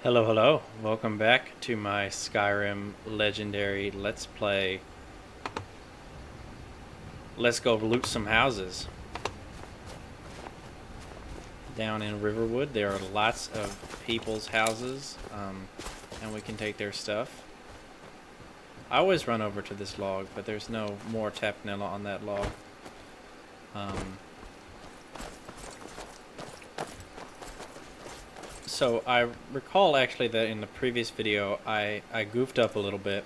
Hello, hello. Welcome back to my Skyrim Legendary Let's Play. Let's go loot some houses. Down in Riverwood, there are lots of people's houses, and we can take their stuff. I always run over to this log, but there's no more tapnella on that log. So I recall actually that in the previous video I goofed up a little bit.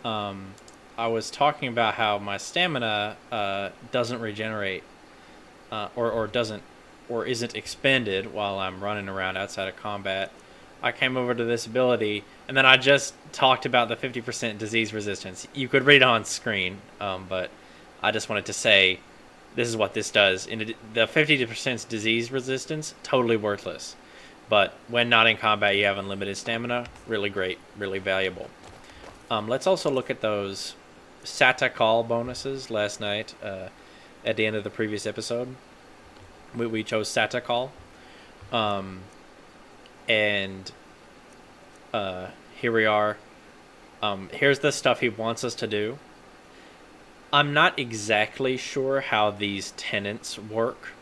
I was talking about how my stamina doesn't regenerate or isn't expended while I'm running around outside of combat. I came over to this ability, and then I just talked about the 50% disease resistance. You could read it on screen, but I just wanted to say this is what this does. The 50% disease resistance, totally worthless. But when not in combat, you have unlimited stamina. Really great, really valuable. Let's also look at those Sata Call bonuses last night at the end of the previous episode. We chose Sata Call. And here we are. Here's the stuff he wants us to do. I'm not exactly sure how these tenants work.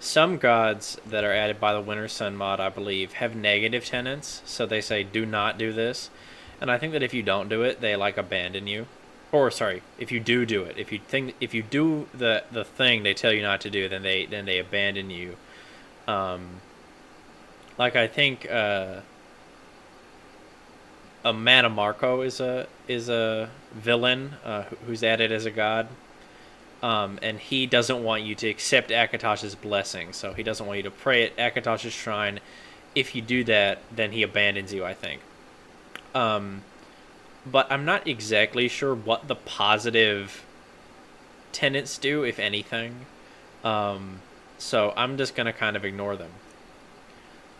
Some gods that are added by the Winter Sun mod, I believe, have negative tenants, so they say do not do this. And I think that if you don't do it, they like abandon you. Or sorry, if you do it, if you do the thing they tell you not to do, then they abandon you. Like I think a Manamarco is a villain who's added as a god. And he doesn't want you to accept Akatosh's blessing, so he doesn't want you to pray at Akatosh's shrine. If you do that, then he abandons you, I think. But I'm not exactly sure what the positive tenets do, if anything. So I'm just going to kind of ignore them.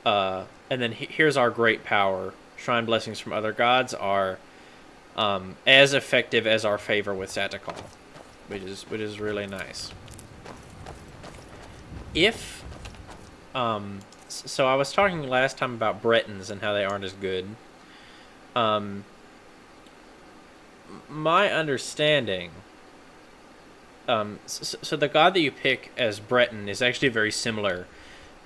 And then here's our great power. Shrine blessings from other gods are as effective as our favor with Satakal. Which is really nice. So I was talking last time about Bretons and how they aren't as good. My understanding, so the god that you pick as Breton is actually very similar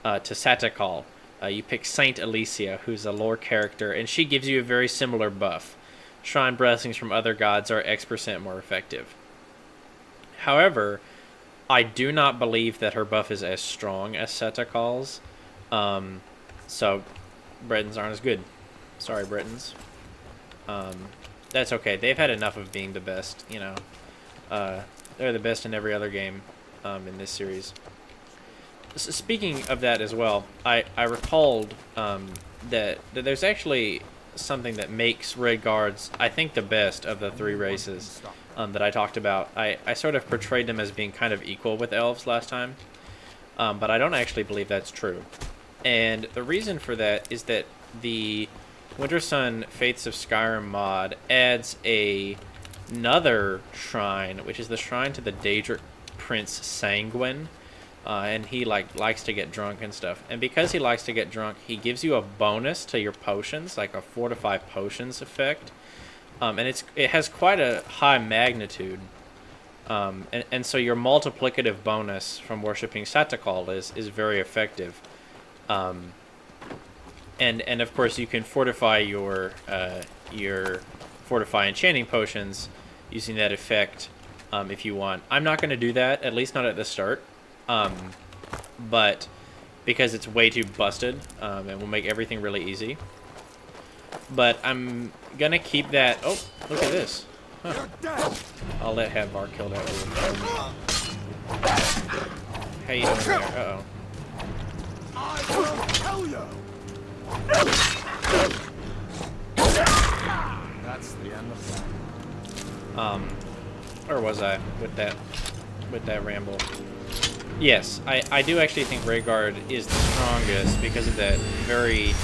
to Satakal. You pick Saint Alicia, who's a lore character, and she gives you a very similar buff. Shrine blessings from other gods are X% more effective. However, I do not believe that her buff is as strong as Setakal's. So, Bretons aren't as good. Sorry, Bretons. That's okay. They've had enough of being the best, you know. They're the best in every other game in this series. Speaking of that as well, I recalled that there's actually something that makes Red Guards, I think, the best of the three races. That I talked about. I sort of portrayed them as being kind of equal with elves last time, but I don't actually believe that's true. And the reason for that is that the Winter Sun Faiths of Skyrim mod adds another shrine, which is the shrine to the Daedric Prince Sanguine, and he likes to get drunk and stuff. And because he likes to get drunk, he gives you a bonus to your potions, like a 4 to 5 potions effect. And it has quite a high magnitude, and so your multiplicative bonus from worshipping Satakal is very effective, and of course you can fortify your fortify enchanting potions using that effect if you want. I'm not going to do that, at least not at the start, but because it's way too busted, and will make everything really easy. But I'm gonna keep that. Oh, look at this. Huh. I'll let Hadvar kill that wolf. How you doing there? Uh-oh. I will kill you. That's the end of that. Where was I with that ramble? Yes, I do actually think Rhaegar is the strongest because of that very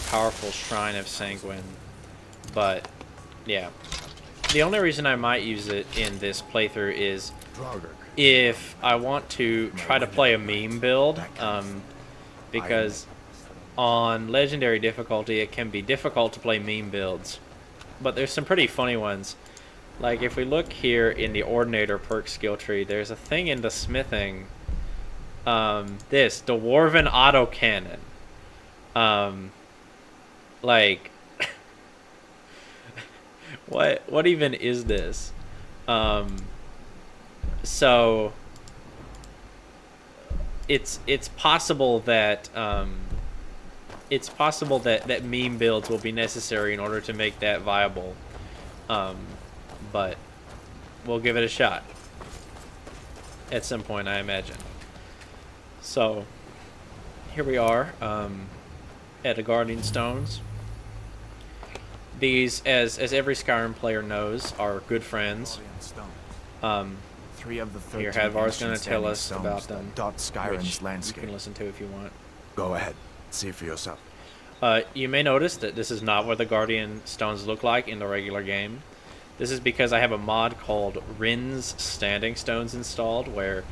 powerful Shrine of Sanguine. But yeah, the only reason I might use it in this playthrough is if I want to try to play a meme build, because on Legendary Difficulty, it can be difficult to play meme builds. But there's some pretty funny ones. Like, if we look here in the Ordinator perk skill tree, there's a thing in the smithing. This, Dwarven Autocannon. Like, what even is this? So it's possible that that meme builds will be necessary in order to make that viable. But we'll give it a shot at some point, I imagine. So here we are at the Guardian Stones. These, as every Skyrim player knows, are good friends. Three of the 13 Here, Hadvar's going to ancient tell us standing about stones them, that dot Skyrim's which landscape. you can listen to if you want. Go ahead, see for yourself. You may notice that this is not what the Guardian Stones look like in the regular game. This is because I have a mod called Rin's Standing Stones installed, where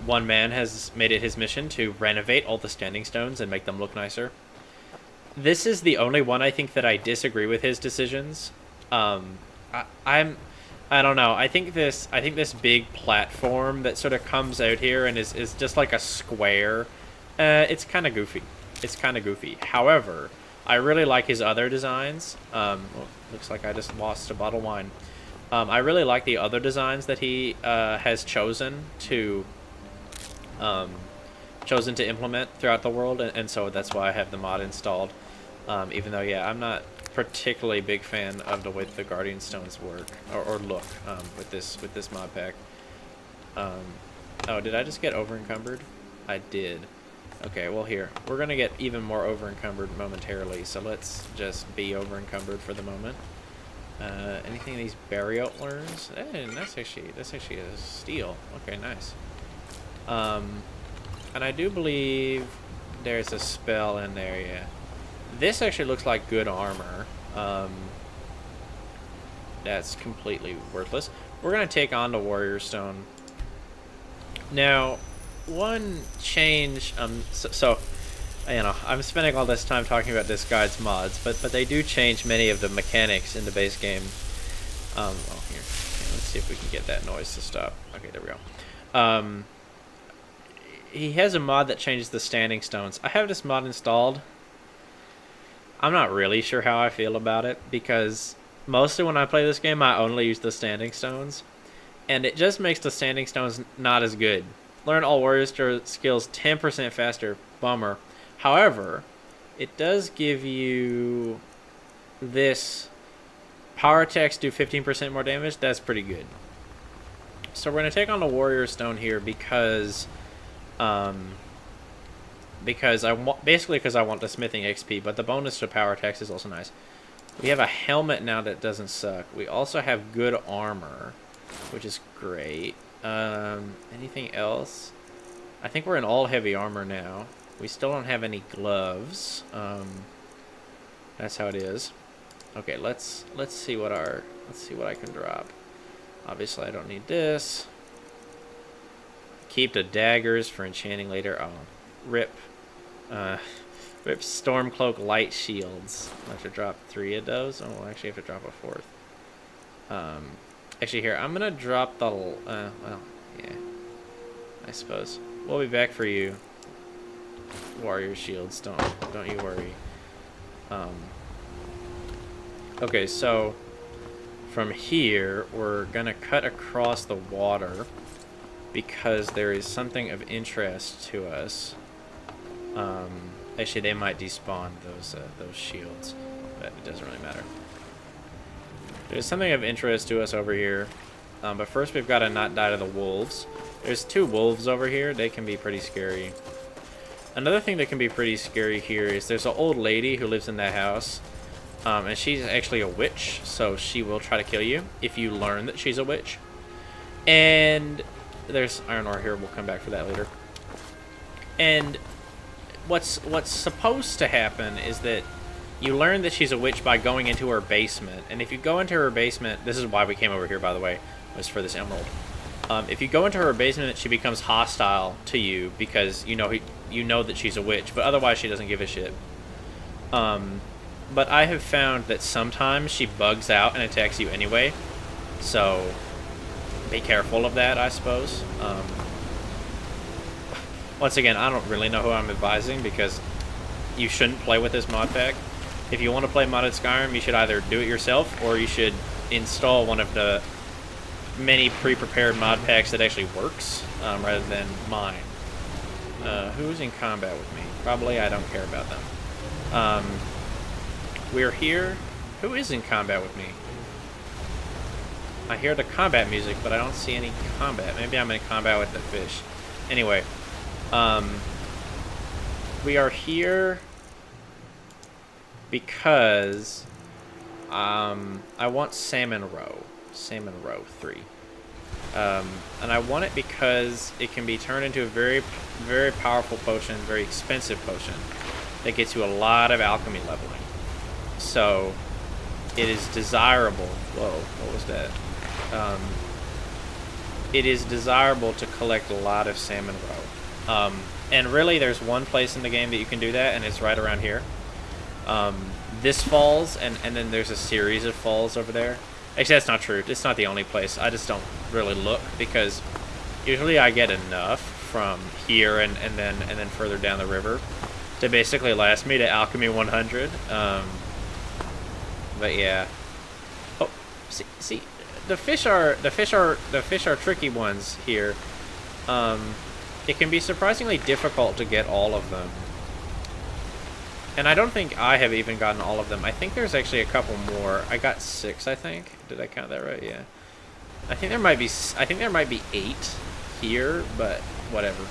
one man has made it his mission to renovate all the standing stones and make them look nicer. This is the only one I think that I disagree with his decisions. I don't know. I think this big platform that sort of comes out here and is just like a square. It's kind of goofy. However, I really like his other designs. Looks like I just lost a bottle of wine. I really like the other designs that he has chosen to implement throughout the world, and so that's why I have the mod installed. Even though, yeah, I'm not particularly big fan of the way the Guardian Stones work or look with this mod pack. Oh, did I just get over encumbered? I did. Okay, well, here we're gonna get even more over encumbered momentarily, so let's just be over encumbered for the moment. Anything in these Barriotlers? That's actually a steal. Okay, nice. And I do believe there's a spell in there. Yeah, this actually looks like good armor. That's completely worthless. We're gonna take on the Warrior Stone. Now, one change. So you know, I'm spending all this time talking about this guide's mods, but they do change many of the mechanics in the base game. Well, here, okay, let's see if we can get that noise to stop. Okay, there we go. He has a mod that changes the standing stones. I have this mod installed. I'm not really sure how I feel about it, because mostly when I play this game, I only use the standing stones, and it just makes the standing stones not as good. Learn all warrior skills 10% faster. Bummer. However, it does give you this. Power attacks do 15% more damage. That's pretty good. So we're going to take on the Warrior Stone here because I want the smithing XP, but the bonus to power attacks is also nice. We have a helmet now that doesn't suck. We also have good armor, which is great. Anything else? I think we're in all heavy armor now. We still don't have any gloves. That's how it is. Okay, let's see what I can drop. Obviously, I don't need this. Keep the daggers for enchanting later. Oh, rip. Rip Stormcloak light shields. I have to drop 3 of those. Oh, I actually have to drop a 4th. Actually, here, I'm gonna drop the. Well, yeah. I suppose we'll be back for you. Warrior shields. Don't you worry. Okay, so from here we're gonna cut across the water because there is something of interest to us. Actually, they might despawn those shields, but it doesn't really matter. There's something of interest to us over here, but first we've got to not die to the wolves. There's 2 wolves over here. They can be pretty scary. Another thing that can be pretty scary here is there's an old lady who lives in that house, and she's actually a witch, so she will try to kill you if you learn that she's a witch. And there's iron ore here. We'll come back for that later. And what's supposed to happen is that you learn that she's a witch by going into her basement. And if you go into her basement, this is why we came over here, by the way, was for this emerald. If you go into her basement, she becomes hostile to you because you know you know that she's a witch, but otherwise she doesn't give a shit. But I have found that sometimes she bugs out and attacks you anyway, so be careful of that, I suppose. Once again, I don't really know who I'm advising, because you shouldn't play with this mod pack. If you want to play modded Skyrim, you should either do it yourself, or you should install one of the many pre-prepared mod packs that actually works, rather than mine. Who's in combat with me? Probably I don't care about them. We're here. Who is in combat with me? I hear the combat music, but I don't see any combat. Maybe I'm in combat with the fish. Anyway, we are here because I want Salmon Roe 3. And I want it because it can be turned into a very, very powerful potion, very expensive potion that gets you a lot of alchemy leveling. So it is desirable. Whoa, what was that? It is desirable to collect a lot of Salmon Roe. And really, there's one place in the game that you can do that, and it's right around here. This falls, and then there's a series of falls over there. Actually, that's not true. It's not the only place. I just don't really look, because usually I get enough from here and then further down the river to basically last me to Alchemy 100. But yeah. Oh, see, the fish are tricky ones here. It can be surprisingly difficult to get all of them. And I don't think I have even gotten all of them. I think there's actually a couple more. I got 6, I think. Did I count that right? Yeah. I think there might be 8 here, but whatever.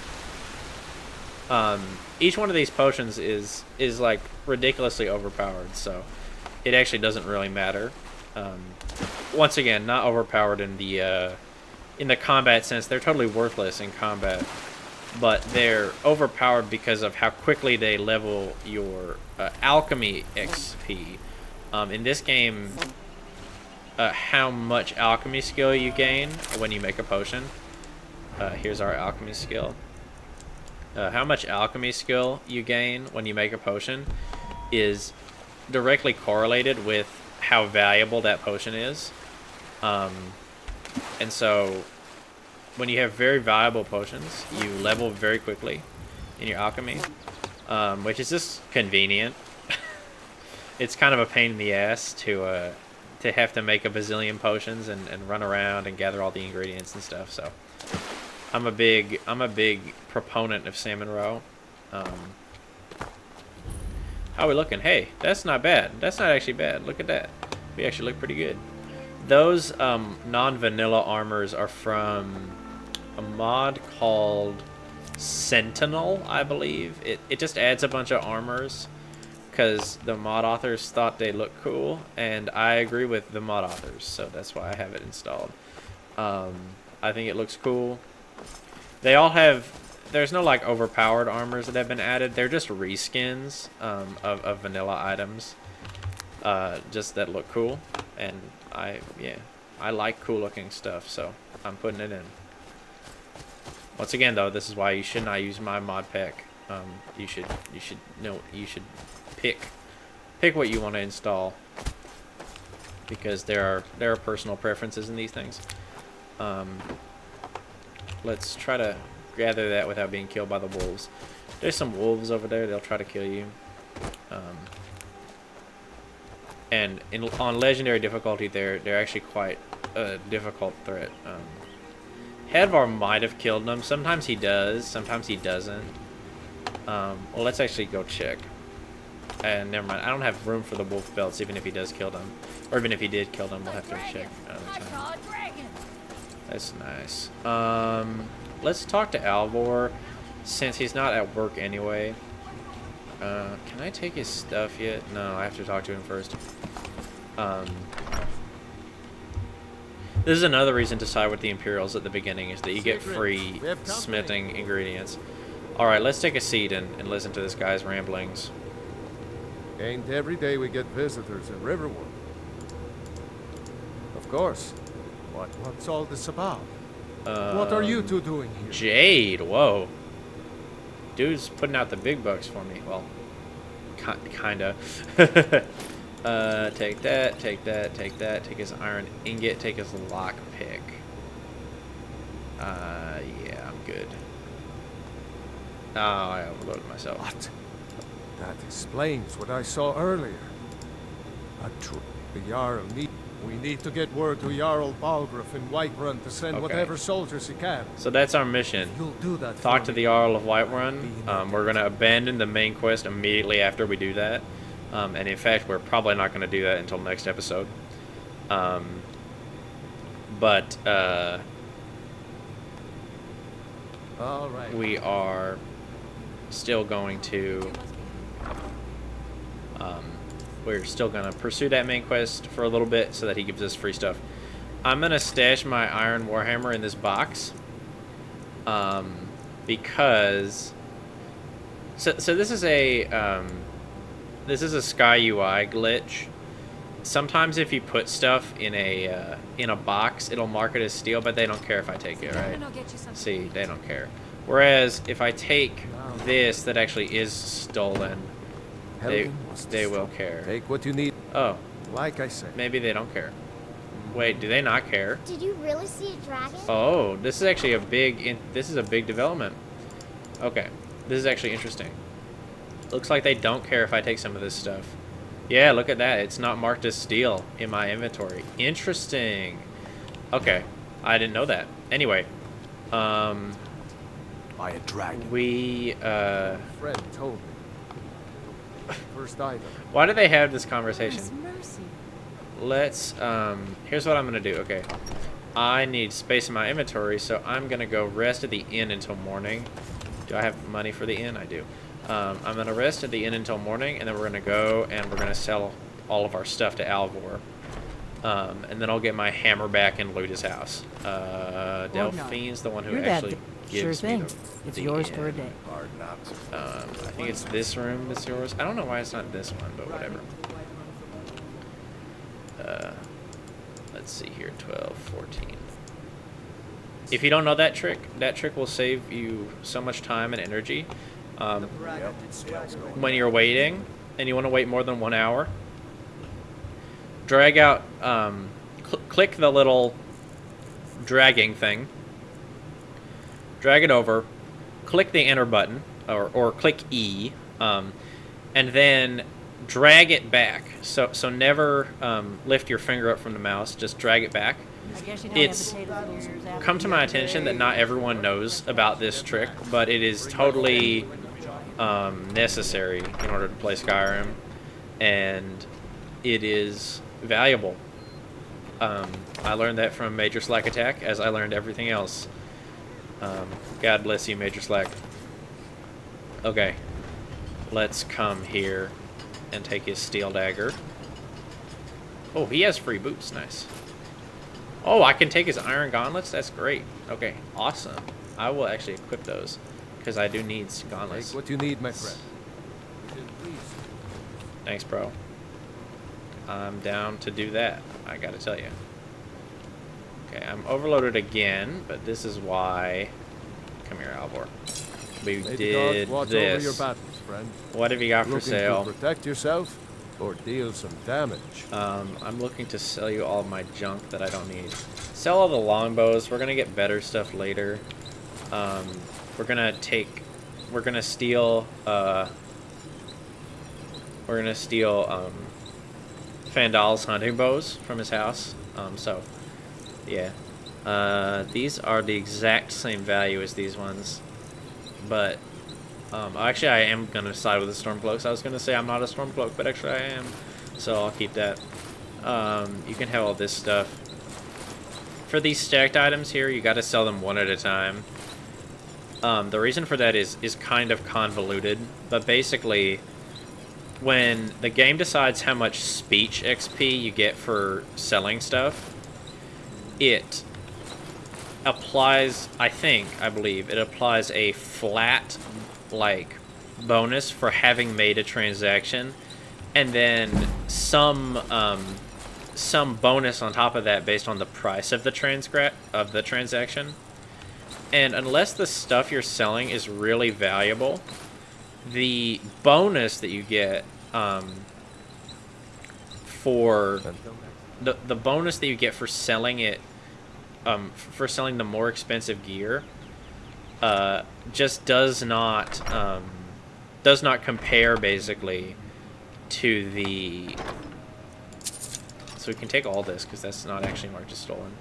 Each one of these potions is like ridiculously overpowered, so it actually doesn't really matter. Once again, not overpowered in the combat sense. They're totally worthless in combat, but they're overpowered because of how quickly they level your alchemy XP. In this game, how much alchemy skill you gain when you make a potion. Here's our alchemy skill. How much alchemy skill you gain when you make a potion is directly correlated with how valuable that potion is. And so when you have very valuable potions, you level very quickly in your alchemy, which is just convenient. It's kind of a pain in the ass to have to make a bazillion potions and run around and gather all the ingredients and stuff. So I'm a big proponent of Salmon Roe. How are we looking? Hey, that's not bad. That's not actually bad. Look at that. We actually look pretty good. Those non-vanilla armors are from a mod called Sentinel, I believe. It just adds a bunch of armors because the mod authors thought they looked cool, and I agree with the mod authors, so that's why I have it installed. I think it looks cool. They all have... There's no like overpowered armors that have been added. They're just reskins of vanilla items, just that look cool, and I like cool looking stuff, so I'm putting it in. Once again, though, this is why you should not use my mod pack. You should pick what you want to install, because there are personal preferences in these things. Let's try to gather that without being killed by the wolves. There's some wolves over there. They'll try to kill you. And on Legendary Difficulty, they're actually quite a difficult threat. Hadvar might have killed them. Sometimes he does. Sometimes he doesn't. Well, let's actually go check. And never mind. I don't have room for the wolf belts, even if he does kill them. Or even if he did kill them, we'll have to check another time. That's nice. Let's talk to Alvor, since he's not at work anyway. Can I take his stuff yet? No, I have to talk to him first. This is another reason to side with the Imperials at the beginning, is that you get free smithing ingredients. Alright, let's take a seat and listen to this guy's ramblings. Ain't every day we get visitors in Riverwood. Of course. What's all this about? What are you two doing here? Jade, whoa. dude's putting out the big bucks for me. Well, kinda. Take that, take that, take that. Take his iron ingot, take his lock pick. Yeah, I'm good. Oh, I overloaded myself. What? That explains what I saw earlier. The Jarl we need to get word to Jarl Balgruuf in Whiterun to send Okay. whatever soldiers he can. So that's our mission. You'll do that. Talk for to me. the Jarl of Whiterun. We're going to abandon the main quest immediately after we do that. And in fact, we're probably not going to do that until next episode. But All right. we are still going to... we're still going to pursue that main quest for a little bit so that he gives us free stuff. I'm going to stash my iron warhammer in this box. Because... So this is a... this is a Sky UI glitch. Sometimes if you put stuff in a box, it'll mark it as steel, but they don't care if I take it, right? See, they don't care. Whereas if I take this that actually is stolen, they will care. Take what you need. Oh, Like I said. maybe they don't care. Wait, do they not care? Did you really see a dragon? Oh, this is actually a this is a big development. Okay, this is actually interesting. Looks like they don't care if I take some of this stuff. Yeah, look at that. It's not marked as steel in my inventory. Interesting. Okay, I didn't know that. Anyway, By a dragon. we Friend told me. First item. why do they have this conversation? Mercy. Let's here's what I'm gonna do. Okay, I need space in my inventory, so I'm gonna go rest at the inn until morning. Do I have money for the inn? I do. I'm gonna rest at the inn until morning, and then we're gonna go and we're gonna sell all of our stuff to Alvor. And then I'll get my hammer back and loot his house. Delphine's the one who You're that actually sure gives me thing. the It's yours for a inn. day. Hard not to. I think it's this room that's yours. I don't know why it's not this one, but whatever. Let's see here, 12, 14. If you don't know that trick will save you so much time and energy. When you're waiting, and you want to wait more than 1 hour, drag out, click the little dragging thing, drag it over, click the enter button, or click E, and then drag it back. So never lift your finger up from the mouse, just drag it back. I guess you don't It's have potato peelers after come to my attention that not everyone knows about this trick, but it is totally necessary in order to play Skyrim, and it is valuable. I learned that from Major Slack Attack, as I learned everything else. God bless you, Major Slack. Okay, let's come here and take his steel dagger. Oh, he has free boots. Nice. Oh, I can take his iron gauntlets? That's great. Okay, awesome. I will actually equip those, because I do need gauntlets. Take what you need, my friend. Thanks, bro. I'm down to do that, I gotta tell you. Okay, I'm overloaded again, but this is why... Come here, Alvor. We May the did gods watch over your this. battles, friend. What have you got for Looking sale? to protect yourself or deal some damage. I'm looking to sell you all of my junk that I don't need. Sell all the longbows. We're gonna get better stuff later. We're gonna steal Fandal's hunting bows from his house. So yeah. These are the exact same value as these ones. But actually I am gonna side with the Stormcloaks. I was gonna say I'm not a Stormcloak, but actually I am. So I'll keep that. You can have all this stuff. For these stacked items here, you gotta sell them one at a time. The reason for that is kind of convoluted, but basically when the game decides how much speech XP you get for selling stuff, it applies, I believe, it applies a flat, like, bonus for having made a transaction, and then some bonus on top of that based on the price of the transaction. And unless the stuff you're selling is really valuable, the bonus that you get for the bonus that you get for selling it, for selling the more expensive gear, just does not compare basically to the. So we can take all this because that's not actually marked as stolen.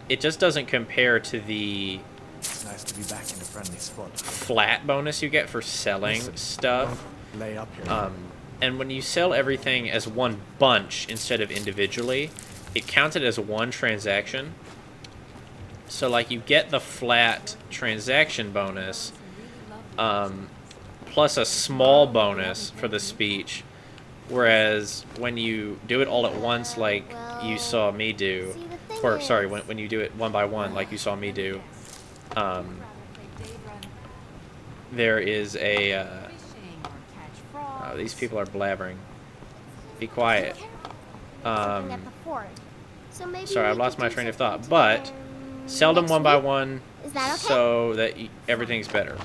It just doesn't compare to the It's nice to be back in a friendly spot. flat bonus you get for selling stuff. Lay up here. And when you sell everything as one bunch instead of individually, it counted as one transaction. So like you get the flat transaction bonus, plus a small bonus for the speech. Whereas when you do it all at once, like you saw me do, or sorry, when you do it one by one, like you saw me do, there is a. Oh, these people are blabbering. Be quiet. Sorry, I've lost my train of thought. But sell them one by one, so that everything's better.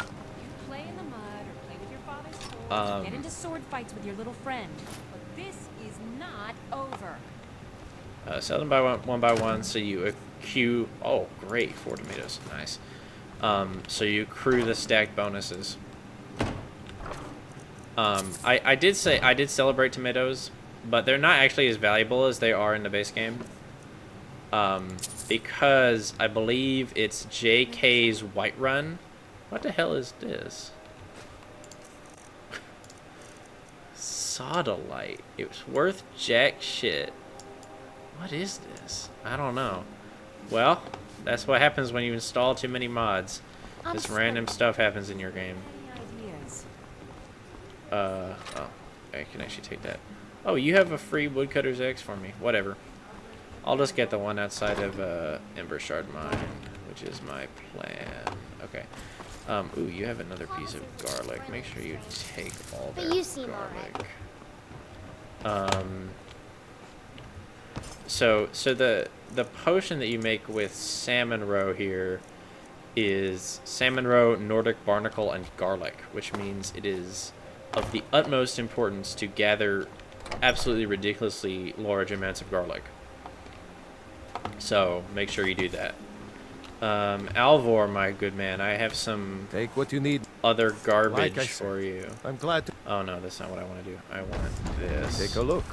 Play in the mud or play with your father's toys, get into sword fights with your little friend. But this is not over. Sell them by one by one, so you accrue. Oh, great, 4 tomatoes, nice. So you accrue the stacked bonuses. I did celebrate tomatoes, but they're not actually as valuable as they are in the base game. Because I believe it's JK's Whiterun. What the hell is this? Sodalite. It was worth jack shit. What is this? I don't know. Well, that's what happens when you install too many mods. This random stuff happens in your game. Any ideas? Oh, I can actually take that. Oh, you have a free woodcutter's axe for me. Whatever. I'll just get the one outside of Ember Shard Mine, which is my plan. Okay. Ooh, you have another piece of garlic. Make sure you take all their garlic. So the potion that you make with salmon roe here is salmon roe, Nordic barnacle, and garlic, which means it is of the utmost importance to gather absolutely ridiculously large amounts of garlic. So make sure you do that. Alvor, my good man, I have some Take what you need. other garbage Like I for you. I'm glad to Oh no, that's not what I want to do. I want this. take a look.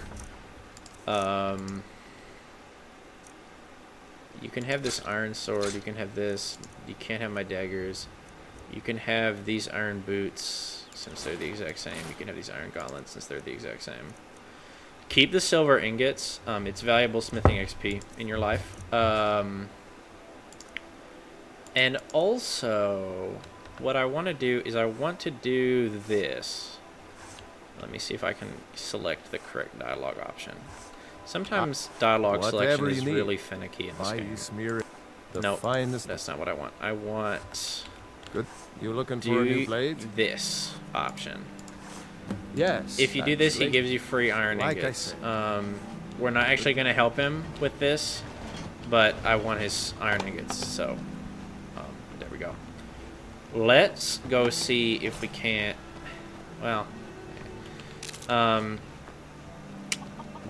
You can have this iron sword. You can have this. You can't have my daggers. You can have these iron boots since they're the exact same. You can have these iron gauntlets since they're the exact same. Keep the silver ingots. It's valuable smithing XP in your life. And also, what I want to do is I want to do this. Let me see if I can select the correct dialogue option. Sometimes dialogue selection Whatever is you need. really finicky in this Why game. you smear it? The No, finest. that's not what I want. I want Good. You looking for a new do blade? this option. Yes. If you do this, he actually. gives you free iron Like I ingots. said. We're not actually going to help him with this, but I want his iron ingots, so there we go. Let's go see if we can't. Well,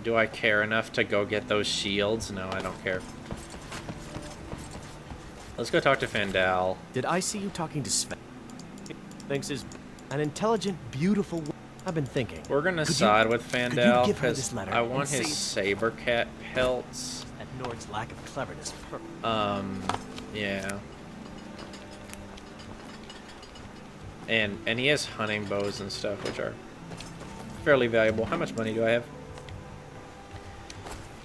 do I care enough to go get those shields? No, I don't care. Let's go talk to Fandal. Did I see you talking to Sven? Thinks is an intelligent, beautiful. I've been thinking. We're gonna Could you- side with could you Fandal give her because this letter I and want his see- saber cat pelts. That Nord's lack of cleverness. Yeah. And he has hunting bows and stuff, which are fairly valuable. How much money do I have?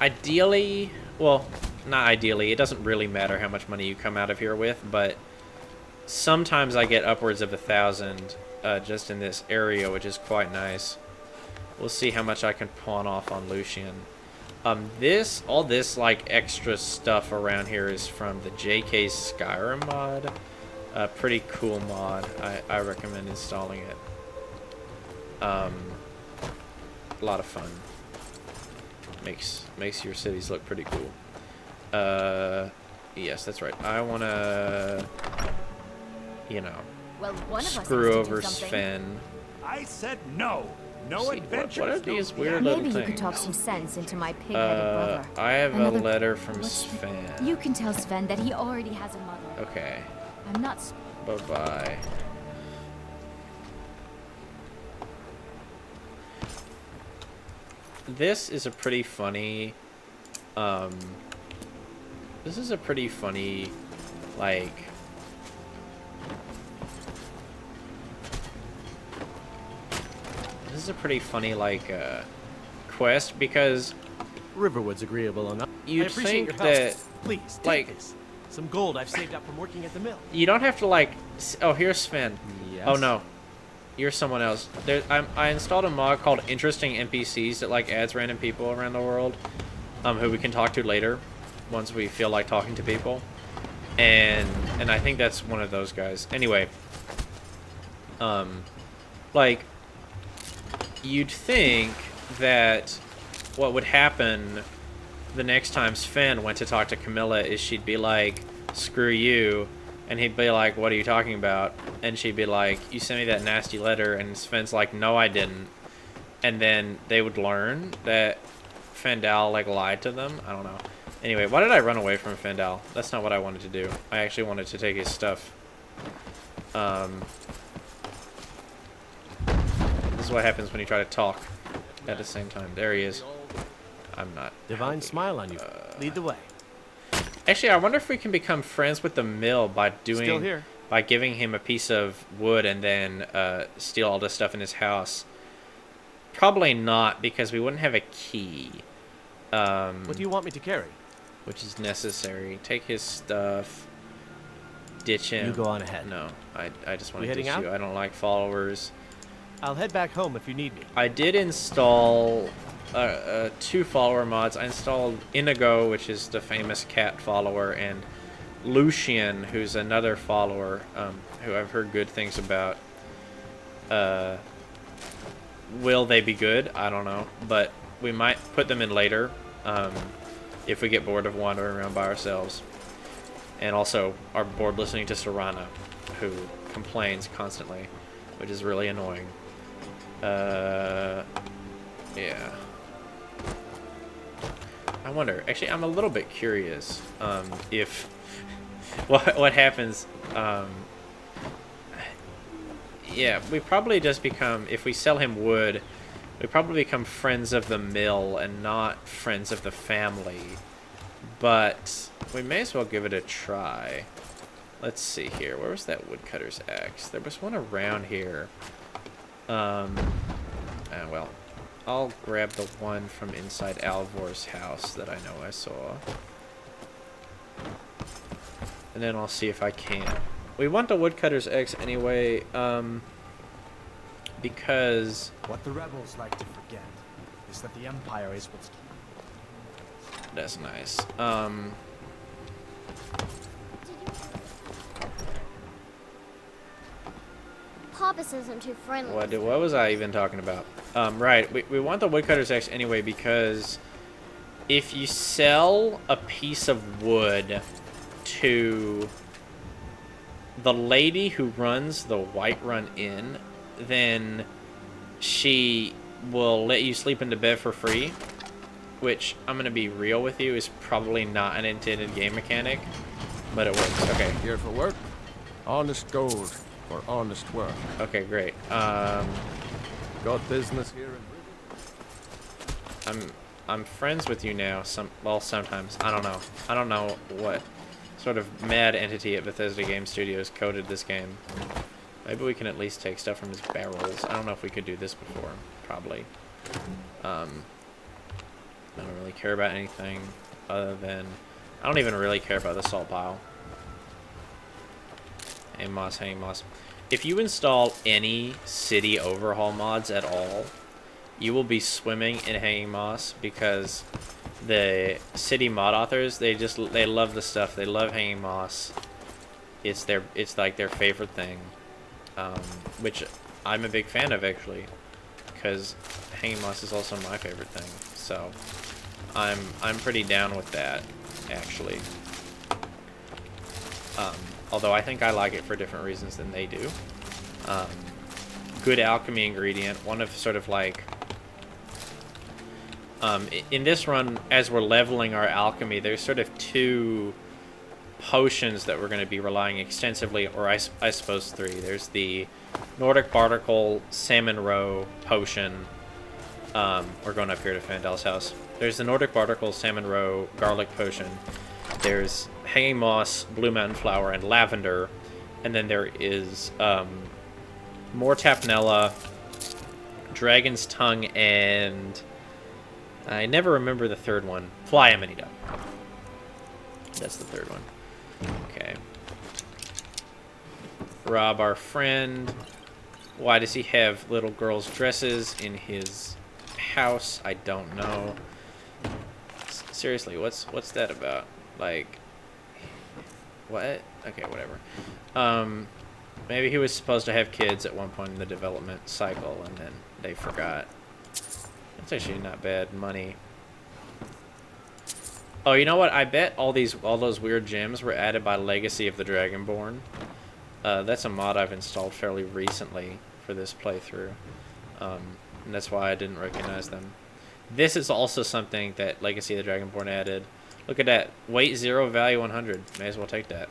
Ideally, well, not ideally. It doesn't really matter how much money you come out of here with, but sometimes I get upwards of 1,000 just in this area, which is quite nice. We'll see how much I can pawn off on Lucian. All this like extra stuff around here is from the JK Skyrim mod. A pretty cool mod. I recommend installing it. A lot of fun. Makes your cities look pretty cool. Yes, that's right. I want to, you know, Well, one of us has screw to do over something. Sven. I said no. No See, adventures. what are these no weird damage. little Maybe you things? could talk some sense into my pig-headed brother. I have Another- a letter from what's the- Sven. You can tell Sven that he already has a mother. Okay. I'm not. Bye-bye. This is a pretty funny, this is a pretty funny, like, this is a pretty funny, like, quest, because Riverwood's agreeable enough. I you'd appreciate think your help. that, Please, take like- this. Some gold I've saved up from working at the mill. you don't have to, like, oh, here's Sven. Yes. Oh, no. You're someone else. I installed a mod called Interesting NPCs that, like, adds random people around the world, who we can talk to later, once we feel like talking to people. And I think that's one of those guys. Anyway, like, you'd think that what would happen the next time Sven went to talk to Camilla is she'd be like, screw you, and he'd be like, what are you talking about? And she'd be like, you sent me that nasty letter, and Sven's like, no, I didn't. And then they would learn that Fandal, like, lied to them. I don't know. Anyway, why did I run away from Fandal? That's not what I wanted to do. I actually wanted to take his stuff. This is what happens when you try to talk at the same time. There he is. I'm not. Divine happy. smile on you. Lead the way. Actually, I wonder if we can become friends with the mill by Still here. by giving him a piece of wood and then steal all the stuff in his house. Probably not, because we wouldn't have a key. What do you want me to carry? Which is necessary. Take his stuff. Ditch him. You go on ahead. No, I just want We to ditch heading you. out? I don't like followers. I'll head back home if you need me. I did install 2 follower mods. I installed Inigo, which is the famous cat follower, and Lucian, who's another follower, who I've heard good things about. Will they be good? I don't know, but we might put them in later, if we get bored of wandering around by ourselves. And also are bored listening to Serana, who complains constantly, which is really annoying. Yeah. I wonder. Actually, I'm a little bit curious if what happens. Yeah, we probably just become, if we sell him wood, we probably become friends of the mill and not friends of the family. But we may as well give it a try. Let's see here. Where was that woodcutter's axe? There was one around here. Well, I'll grab the one from inside Alvor's house that I know I saw. And then I'll see if I can. We want the woodcutter's axe anyway, because... What the rebels like to forget is that the Empire is what's That's nice. Papas isn't too friendly. What was I even talking about? Right, we want the woodcutter's axe anyway because if you sell a piece of wood to the lady who runs the Whiterun Inn, then she will let you sleep in the bed for free, which, I'm going to be real with you, is probably not an intended game mechanic, but it works. Okay. Here for work. Honest gold for honest work. Okay, great. Got business here in I'm friends with you now. Sometimes. I don't know what sort of mad entity at Bethesda Game Studios coded this game. Maybe we can at least take stuff from his barrels. I don't know if we could do this before. Probably. I don't really care about anything other than... I don't even really care about the salt pile. Hanging moss, hanging moss. If you install any city overhaul mods at all, you will be swimming in hanging moss because the city mod authors, they love the stuff. They love hanging moss. It's like their favorite thing, which I'm a big fan of actually, because hanging moss is also my favorite thing. So I'm pretty down with that actually. Although I think I like it for different reasons than they do. Good alchemy ingredient. One of sort of like... in this run, as we're leveling our alchemy, there's sort of 2 potions that we're going to be relying extensively, or I suppose 3. There's the Nordic Barnacle Salmon Roe potion. We're going up here to Fandel's house. There's the Nordic Barnacle Salmon Roe garlic potion. There's Hanging Moss, Blue Mountain Flower, and Lavender. And then there is more Tapnella, Dragon's Tongue, and... I never remember the third one. Fly Amanita. That's the third one. Okay. Rob, our friend. Why does he have little girls' dresses in his house? I don't know. Seriously, what's that about? Like, what? Okay, whatever. Maybe he was supposed to have kids at one point in the development cycle, and then they forgot. That's actually not bad money. Oh, you know what? I bet all those weird gems were added by Legacy of the Dragonborn. That's a mod I've installed fairly recently for this playthrough. And that's why I didn't recognize them. This is also something that Legacy of the Dragonborn added. Look at that. Weight 0, value 100. May as well take that.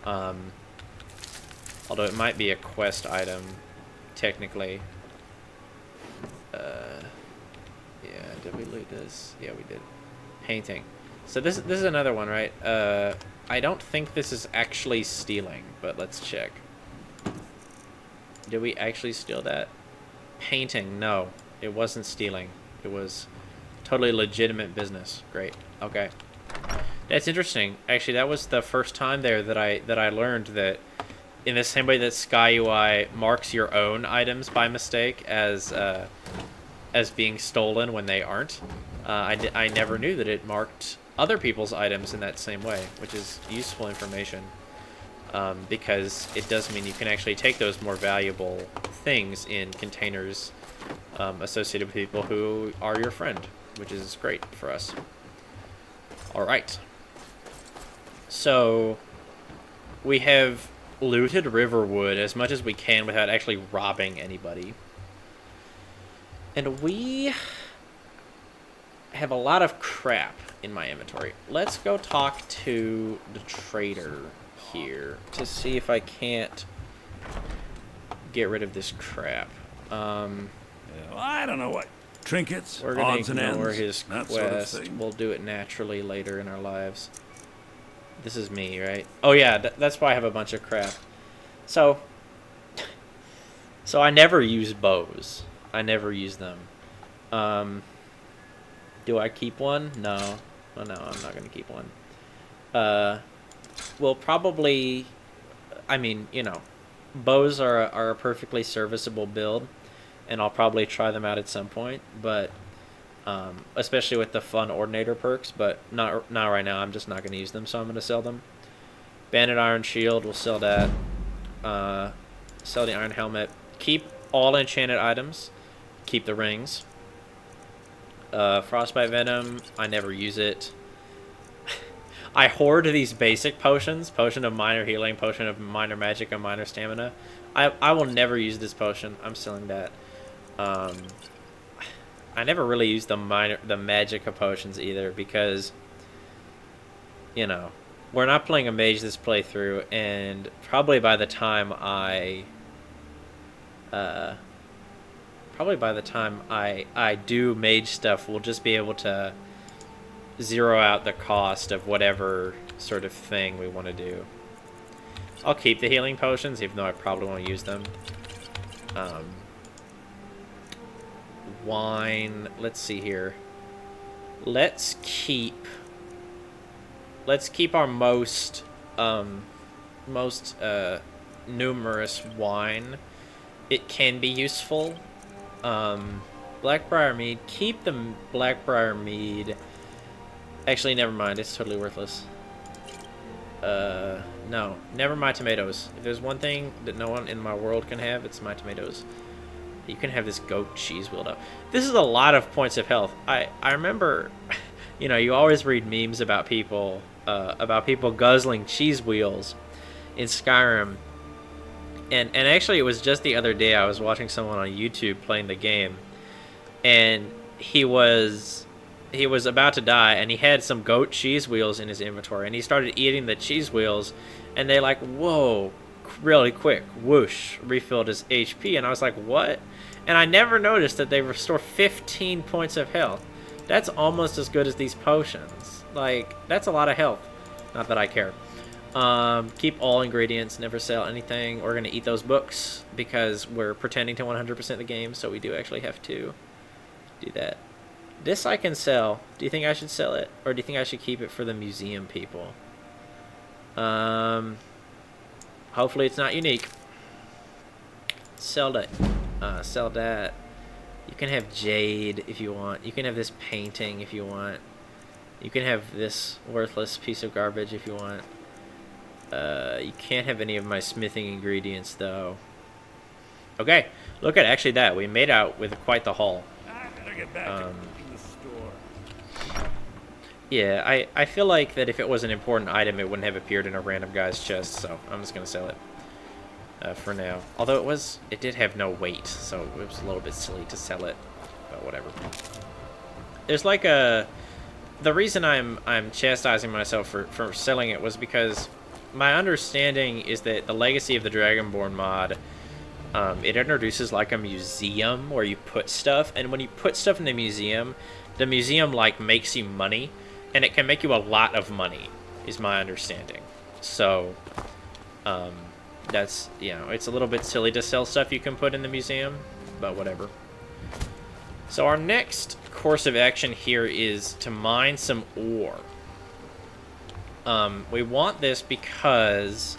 Although it might be a quest item, technically. Yeah, did we loot this? Yeah, we did. Painting. So this is another one, right? I don't think this is actually stealing, but let's check. Did we actually steal that? Painting, no. It wasn't stealing. It was totally legitimate business. Great. Okay. That's interesting. Actually, that was the first time there that I learned that in the same way that SkyUI marks your own items by mistake as being stolen when they aren't. I never knew that it marked other people's items in that same way, which is useful information, because it does mean you can actually take those more valuable things in containers associated with people who are your friend, which is great for us. All right. So we have looted Riverwood as much as we can without actually robbing anybody. And we have a lot of crap in my inventory. Let's go talk to the trader here to see if I can't get rid of this crap. I don't know what. Trinkets, We're going odds to and ignore ends, his that quest. sort of thing. We'll do it naturally later in our lives. This is me, right? Oh yeah, that's why I have a bunch of crap. So I never use bows. I never use them. Do I keep one? No. Oh, no, I'm not going to keep one. Well, probably... I mean, you know, bows are a perfectly serviceable build, and I'll probably try them out at some point, but... especially with the fun Ordinator perks, but not right now. I'm just not going to use them, so I'm going to sell them. Banded Iron Shield, we'll sell that. Sell the Iron Helmet. Keep all enchanted items. Keep the rings. Frostbite Venom, I never use it. I hoard these basic potions. Potion of Minor Healing, Potion of Minor Magic, and Minor Stamina. I will never use this potion. I'm selling that. I never really used the Magica potions either because, you know, we're not playing a mage this playthrough, and probably by the time I do mage stuff, we'll just be able to zero out the cost of whatever sort of thing we want to do. I'll keep the healing potions, even though I probably won't use them. Wine, let's see here. Let's keep our most numerous wine. It can be useful. Blackbriar mead, keep the Blackbriar mead. Actually, never mind, it's totally worthless. No, never my tomatoes. If there's one thing that no one in my world can have, it's my tomatoes. You can have this goat cheese wheel up. This is a lot of points of health. I remember, you know, you always read memes about people about people guzzling cheese wheels in Skyrim. And actually, it was just the other day I was watching someone on YouTube playing the game, and he was about to die, and he had some goat cheese wheels in his inventory, and he started eating the cheese wheels, and they like, whoa, really quick, whoosh, refilled his HP, and I was like, what? And I never noticed that they restore 15 points of health. That's almost as good as these potions. Like, that's a lot of health. Not that I care. Keep all ingredients, never sell anything. We're going to eat those books because we're pretending to 100% the game, so we do actually have to do that. This I can sell. Do you think I should sell it? Or do you think I should keep it for the museum people? Hopefully it's not unique. Sell that. Sell that. You can have jade if you want. You can have this painting if you want. You can have this worthless piece of garbage if you want. You can't have any of my smithing ingredients, though. Okay, look at actually that. We made out with quite the haul. I better get back to the store. Yeah, I feel like that if it was an important item, it wouldn't have appeared in a random guy's chest, so I'm just going to sell it for now. Although it did have no weight, so it was a little bit silly to sell it, but whatever. There's like the reason I'm chastising myself for selling it was because my understanding is that the Legacy of the Dragonborn mod, it introduces like a museum where you put stuff, and when you put stuff in the museum like makes you money, and it can make you a lot of money, is my understanding. So, that's, you know, it's a little bit silly to sell stuff you can put in the museum, but whatever. So our next course of action here is to mine some ore. We want this because...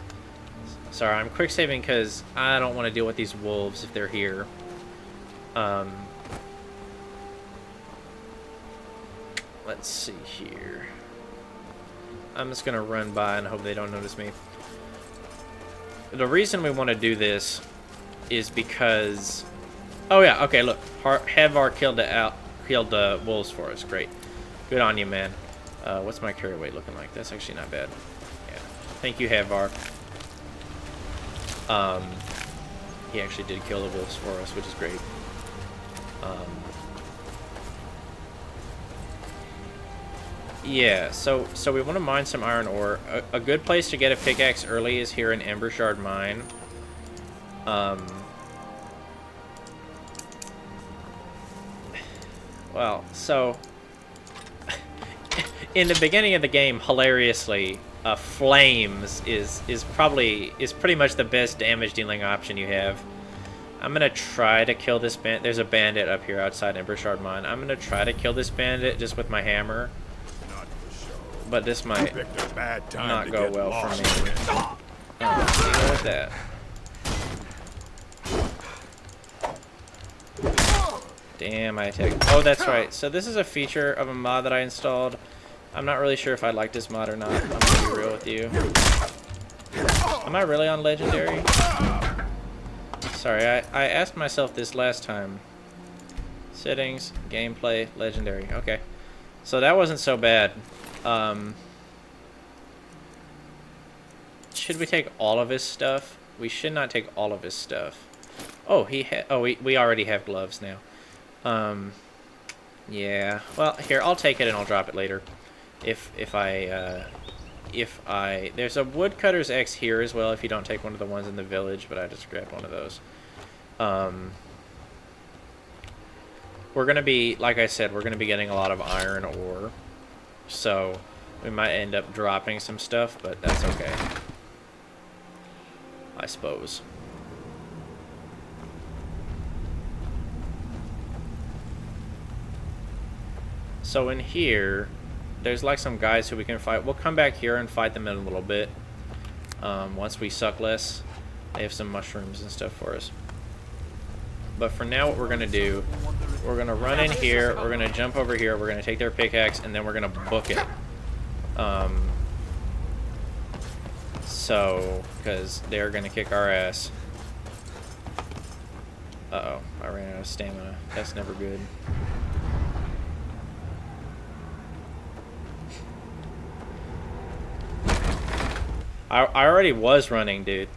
Sorry, I'm quick saving because I don't want to deal with these wolves if they're here. Let's see here. I'm just going to run by and hope they don't notice me. The reason we want to do this is because... Oh yeah, okay, look. Havar killed the wolves for us. Great. Good on you, man. What's my carry weight looking like? That's actually not bad. Yeah. Thank you, Havar. He actually did kill the wolves for us, which is great. Yeah, so we want to mine some iron ore. A good place to get a pickaxe early is here in Embershard Mine. Well, so in the beginning of the game, hilariously, flames is pretty much the best damage dealing option you have. I'm gonna try to kill this bandit. There's a bandit up here outside Embershard Mine. I'm gonna try to kill this bandit just with my hammer. But this might not go well for me. Deal with that. Damn, I attacked. Oh, that's right. So this is a feature of a mod that I installed. I'm not really sure if I like this mod or not. I'm gonna be real with you. Am I really on Legendary? Sorry, I asked myself this last time. Settings, gameplay, Legendary. Okay. So that wasn't so bad. Should we take all of his stuff? We should not take all of his stuff. Oh, we already have gloves now. Yeah. Well, here, I'll take it and I'll drop it later. If there's a woodcutter's X here as well if you don't take one of the ones in the village, but I just grabbed one of those. We're gonna be, like I said, we're gonna be getting a lot of iron ore, so we might end up dropping some stuff, but that's okay, I suppose. So in here, there's like some guys who we can fight. We'll come back here and fight them in a little bit. Once we suck less, they have some mushrooms and stuff for us. But for now, what we're gonna do, we're gonna run in here, we're gonna jump over here, we're gonna take their pickaxe, and then we're gonna book it. So, because they're gonna kick our ass. Uh-oh, I ran out of stamina. That's never good. I already was running, dude.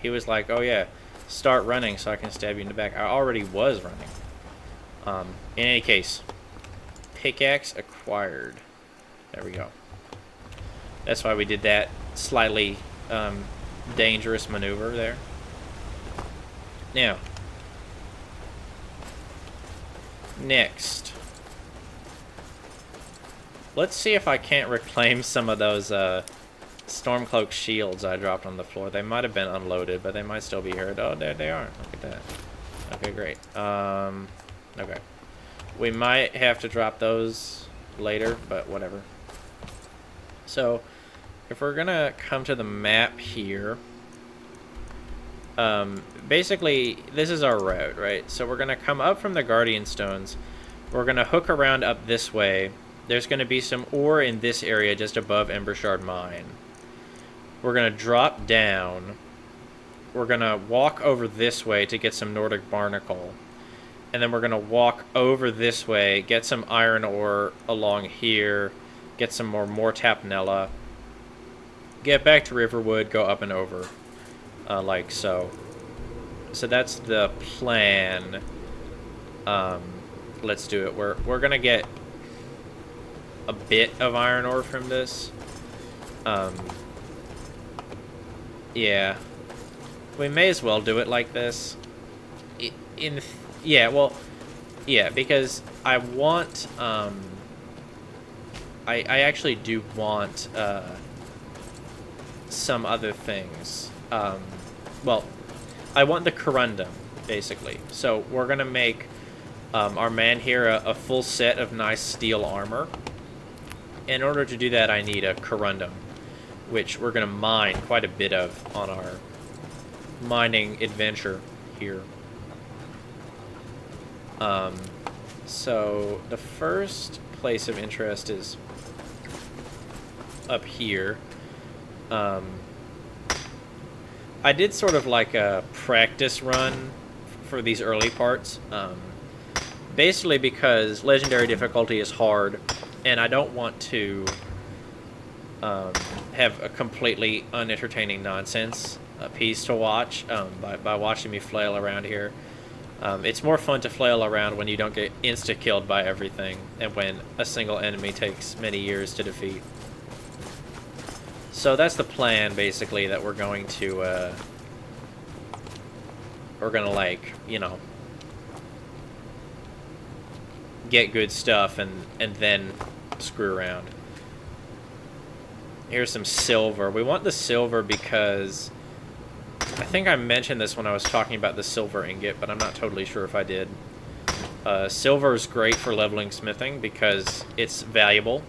He was like, oh yeah, start running so I can stab you in the back. I already was running. In any case, pickaxe acquired. There we go. That's why we did that slightly dangerous maneuver there. Now, next, let's see if I can't reclaim some of those Stormcloak shields I dropped on the floor. They might have been unloaded, but they might still be here. Oh, there they are. Look at that. Okay, great. Okay. We might have to drop those later, but whatever. So, if we're gonna come to the map here, basically, this is our road, right? So we're gonna come up from the Guardian Stones. We're gonna hook around up this way. There's gonna be some ore in this area just above Embershard Mine. We're gonna drop down. We're gonna walk over this way to get some Nordic Barnacle. And then we're gonna walk over this way, get some iron ore along here, get some more Mortapnella, get back to Riverwood, go up and over, like so. So that's the plan. Let's do it. We're gonna get a bit of iron ore from this. Yeah, we may as well do it like this. Yeah, because I want, I actually do want, some other things. Well, I want the corundum, basically. So we're gonna make, our man here a full set of nice steel armor. In order to do that, I need a corundum, which we're gonna mine quite a bit of on our mining adventure here. So the first place of interest is up here. I did sort of like a practice run for these early parts, basically because Legendary Difficulty is hard, and I don't want to have a completely unentertaining nonsense piece to watch by watching me flail around here. It's more fun to flail around when you don't get insta-killed by everything, and when a single enemy takes many years to defeat. So that's the plan, basically, that we're going to, like, you know, get good stuff and then screw around. Here's some silver. We want the silver because I think I mentioned this when I was talking about the silver ingot, but I'm not totally sure if I did. Silver is great for leveling smithing because it's valuable.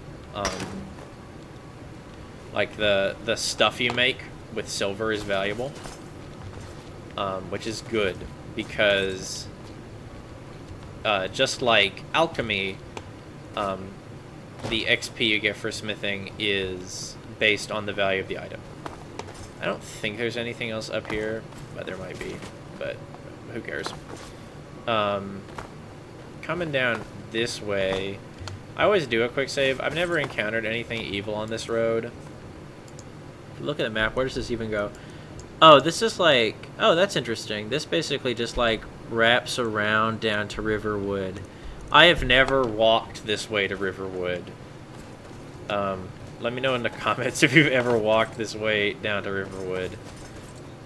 Like the stuff you make with silver is valuable, which is good because just like alchemy, the XP you get for smithing is based on the value of the item. I don't think there's anything else up here, but there might be, but who cares? Coming down this way, I always do a quick save. I've never encountered anything evil on this road. Look at the map. Where does this even go? Oh, this is like... Oh, that's interesting. This basically just like wraps around down to Riverwood. I have never walked this way to Riverwood. Let me know in the comments if you've ever walked this way down to Riverwood.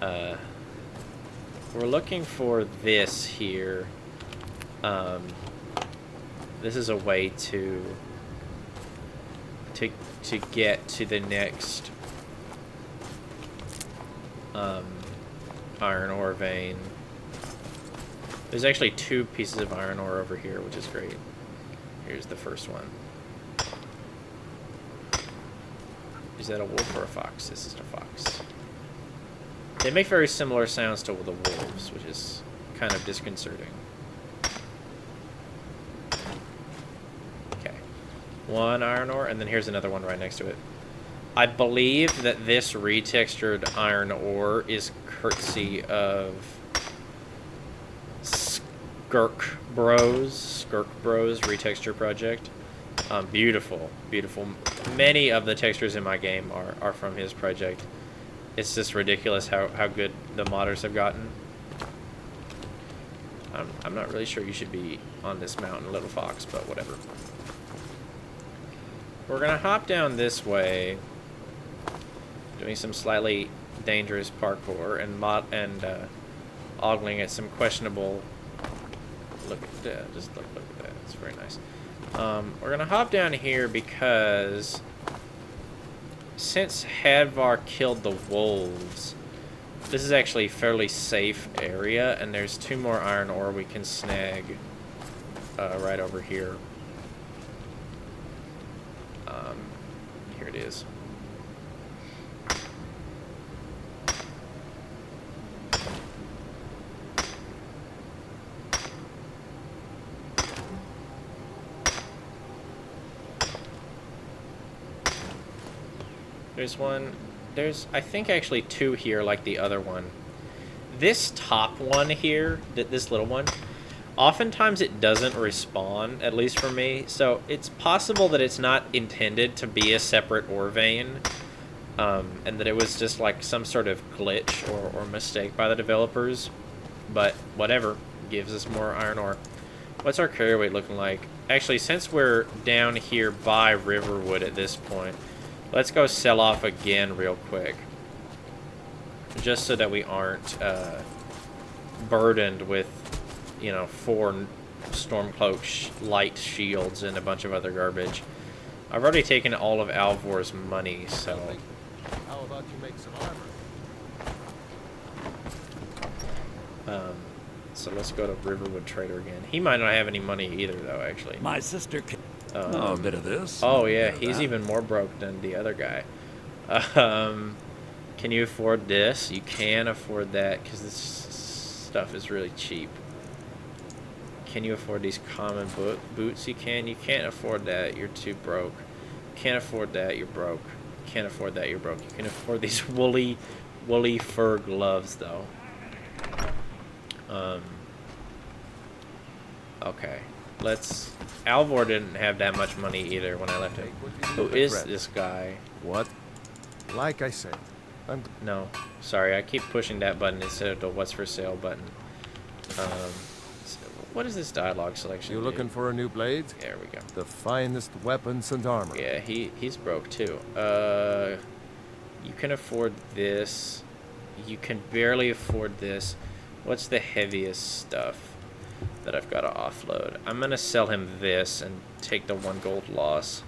We're looking for this here. This is a way to get to the next iron ore vein. There's actually 2 pieces of iron ore over here, which is great. Here's the first one. Is that a wolf or a fox? This is a fox. They make very similar sounds to the wolves, which is kind of disconcerting. Okay. 1 iron ore, and then here's another one right next to it. I believe that this retextured iron ore is courtesy of Skirk Bros retexture project. Beautiful, beautiful. Many of the textures in my game are from his project. It's just ridiculous how good the modders have gotten. I'm not really sure you should be on this mountain, Little Fox, but whatever. We're gonna hop down this way, doing some slightly dangerous parkour and ogling at some questionable. Look at that! Just look at that. It's very nice. We're gonna hop down here because since Hadvar killed the wolves, this is actually a fairly safe area, and there's 2 more iron ore we can snag right over here. Here it is. There's one. There's, I think, actually 2 here like the other one. This top one here, this little one, oftentimes it doesn't respawn, at least for me. So it's possible that it's not intended to be a separate ore vein, and that it was just like some sort of glitch or mistake by the developers. But whatever, gives us more iron ore. What's our carry weight looking like? Actually, since we're down here by Riverwood at this point, let's go sell off again real quick. Just so that we aren't burdened with, you know, 4 Stormcloak light shields and a bunch of other garbage. I've already taken all of Alvor's money, so... How about you make some armor? So let's go to Riverwood Trader again. He might not have any money either, though, actually. My sister can... a bit of this. Oh, yeah, a bit of he's that. even more broke than the other guy. Can you afford this? You can afford that, because this stuff is really cheap. Can you afford these common boots? You can. You can't afford that. You're too broke. Can't afford that. You're broke. Can't afford that. You're broke. You can afford these woolly fur gloves, though. Okay. Let's... Alvor didn't have that much money either when I left him. Who is this guy? What? Like I said, No. Sorry, I keep pushing that button instead of the what's for sale button. What is this dialogue selection? You do? looking for a new blade? There we go. The finest weapons and armor. Yeah, he's broke too. You can afford this. You can barely afford this. What's the heaviest stuff that I've got to offload? I'm gonna sell him this and take the 1 gold loss.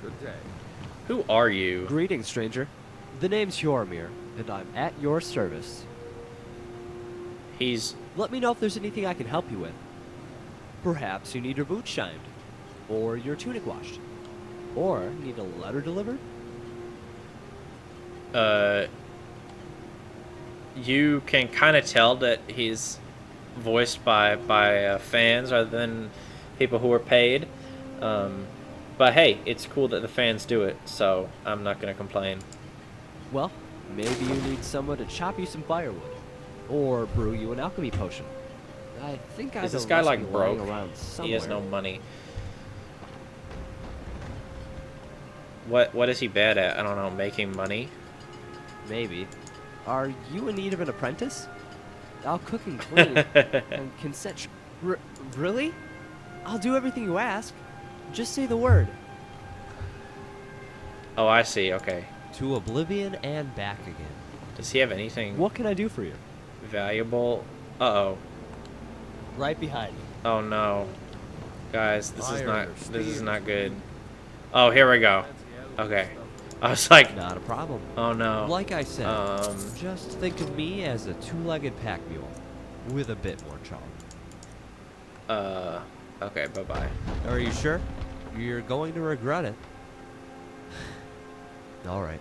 Good day. Who are you? Greetings, stranger. The name's Yormir, and I'm at your service. He's... Let me know if there's anything I can help you with. Perhaps you need your boots shined, or your tunic washed, or need a letter delivered. You can kind of tell that he's voiced by fans rather than people who are paid. But hey, it's cool that the fans do it, so I'm not going to complain. Well, maybe you need someone to chop you some firewood, or brew you an alchemy potion. I think I Is this guy like broke? Around somewhere. He has no money. What is he bad at? I don't know, making money? Maybe. Are you in need of an apprentice? I'll cook and clean, and can set... Really? I'll do everything you ask. Just say the word. Oh, I see, okay. To oblivion and back again. Does he have anything What can I do for you? valuable? Uh-oh. Right behind you. Oh no. Guys, this Iron or is steel. not good. Oh, here we go. Okay. I was like, Not a problem. oh no. Like I said, Um, just think of me as a 2-legged pack mule with a bit more charm. okay, bye-bye. Are you sure? You're going to regret it. All right.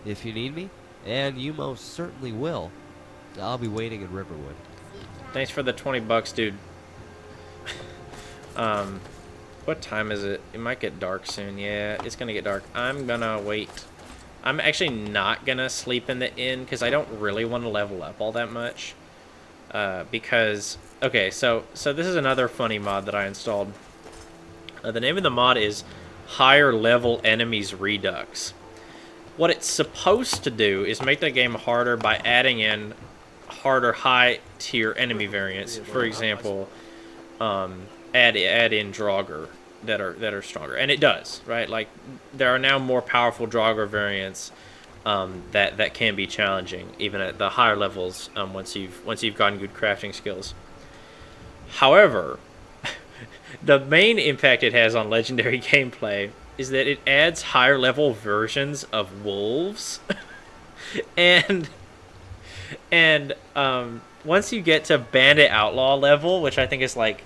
If you need me, and you most certainly will, I'll be waiting in Riverwood. Thanks for the 20 bucks, dude. What time is it? It might get dark soon. Yeah, it's gonna get dark. I'm gonna wait. I'm actually not gonna sleep in the inn because I don't really want to level up all that much. Because okay, so this is another funny mod that I installed. The name of the mod is Higher Level Enemies Redux. what it's supposed to do is make the game harder by adding in harder high-tier enemy variants. For example, add in Draugr that are stronger, and it does, right? Like, there are now more powerful Draugr variants that can be challenging, even at the higher levels. Once you've gotten good crafting skills. However, the main impact it has on Legendary gameplay is that it adds higher level versions of wolves, and once you get to Bandit Outlaw level, which I think is like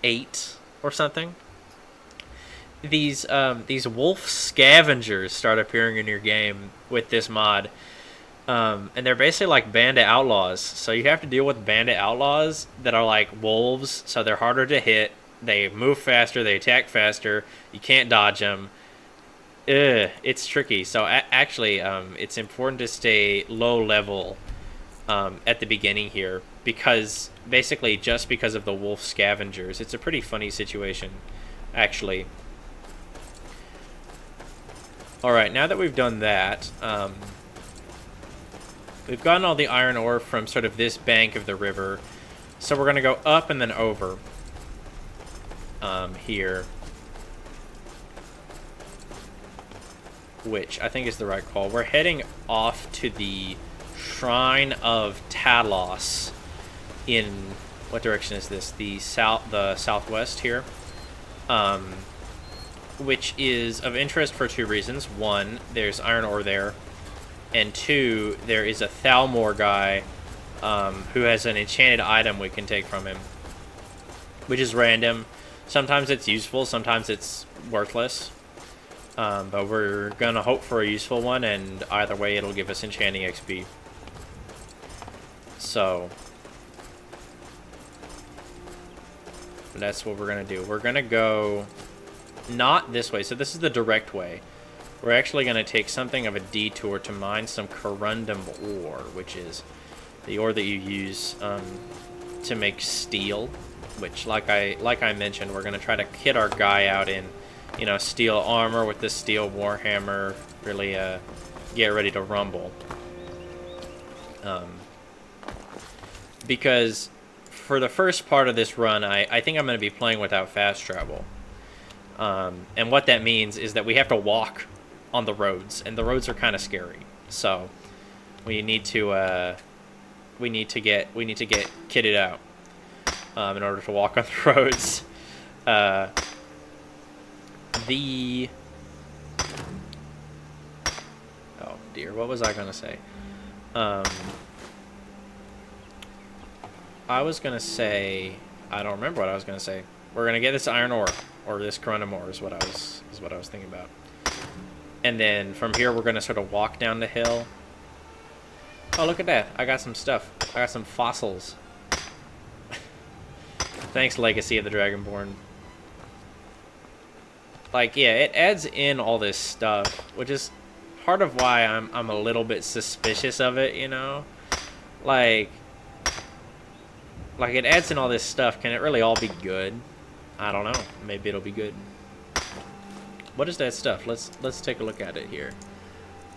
8 or something, these wolf scavengers start appearing in your game with this mod, and they're basically like bandit outlaws. So you have to deal with bandit outlaws that are like wolves, so they're harder to hit. They move faster, they attack faster. You can't dodge them. It's tricky. So actually, it's important to stay low level at the beginning here, because basically just because of the wolf scavengers. It's a pretty funny situation, actually. Alright, now that we've done that, we've gotten all the iron ore from sort of this bank of the river, so we're going to go up and then over here, which I think is the right call. We're heading off to the Shrine of Talos in, what direction is this? The southwest here, which is of interest for 2 reasons. 1, there's iron ore there, and 2, there is a Thalmor guy who has an enchanted item we can take from him, which is random. Sometimes it's useful, sometimes it's worthless, but we're gonna hope for a useful one, and either way it'll give us enchanting XP. So that's what we're gonna do. We're gonna go not this way, so this is the direct way. We're actually going to take something of a detour to mine some corundum ore, which is the ore that you use to make steel, which, like I mentioned, we're going to try to kit our guy out in, you know, steel armor with this steel warhammer, really get ready to rumble. Because for the first part of this run, I think I'm going to be playing without fast travel. And what that means is that we have to walk on the roads, and the roads are kind of scary. So we need to get kitted out in order to walk on the roads. Oh dear, what was I gonna say? I was gonna say, I don't remember what I was gonna say. We're gonna get this iron ore, or this corundum ore is what I was thinking about. And then from here we're gonna sort of walk down the hill. Oh, look at that! I got some stuff. I got some fossils. Thanks, Legacy of the Dragonborn. Like, yeah, it adds in all this stuff, which is part of why I'm a little bit suspicious of it, you know? Like it adds in all this stuff. Can it really all be good? I don't know. Maybe it'll be good. What is that stuff? Let's take a look at it here.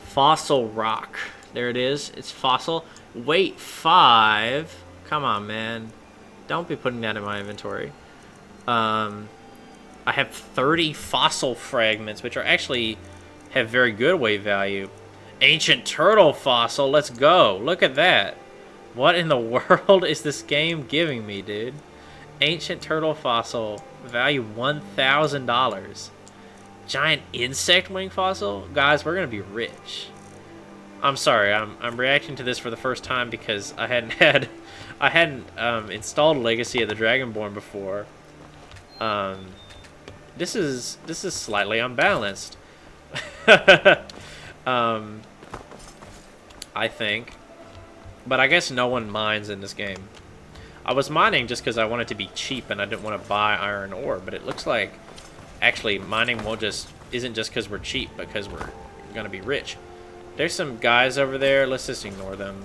Fossil rock. There it is. It's fossil. Weight 5. Come on, man. Don't be putting that in my inventory. I have 30 fossil fragments, which are actually have very good weight value. Ancient turtle fossil. Let's go. Look at that. What in the world is this game giving me, dude? Ancient turtle fossil. Value $1,000. Giant insect wing fossil? Guys, we're gonna be rich. I'm sorry, I'm reacting to this for the first time because I hadn't installed Legacy of the Dragonborn before. This is slightly unbalanced. I think. But I guess no one mines in this game. I was mining just because I wanted to be cheap and I didn't want to buy iron ore, but it looks like actually mining isn't just because we're cheap, but because we're gonna be rich. There's some guys over there. Let's just ignore them.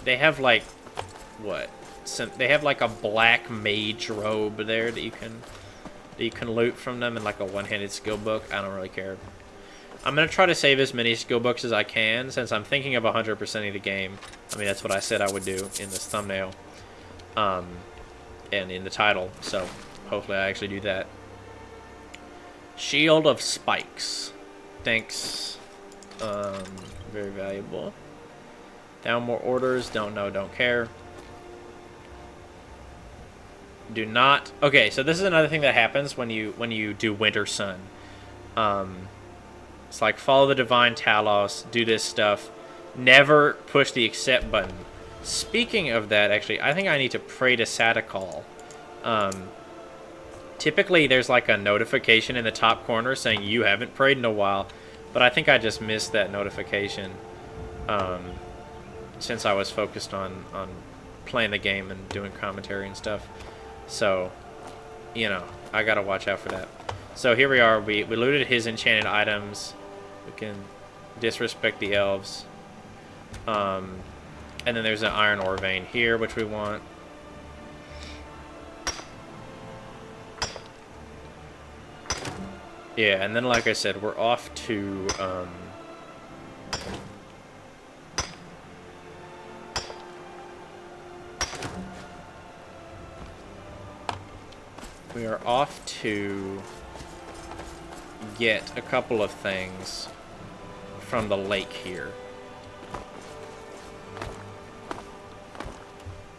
They have like what? They have like a black mage robe there that you can loot from them, and like a one-handed skill book. I don't really care. I'm going to try to save as many skill books as I can, since I'm thinking of 100%ing the game. I mean, that's what I said I would do in this thumbnail. And in the title, so hopefully I actually do that. Shield of Spikes. Thanks. Very valuable. Down more orders. Don't know, don't care. Do not... Okay, so this is another thing that happens when you do Winter Sun. It's like follow the Divine Talos, do this stuff. Never push the accept button. Speaking of that, actually, I think I need to pray to Satakal. Typically, there's like a notification in the top corner saying you haven't prayed in a while. But I think I just missed that notification. Since I was focused on playing the game and doing commentary and stuff. So, you know, I gotta watch out for that. So here we are. We looted his enchanted items. We can disrespect the elves. And then there's an iron ore vein here, which we want. Yeah, and then like I said, we're off to... we are off to get a couple of things from the lake here.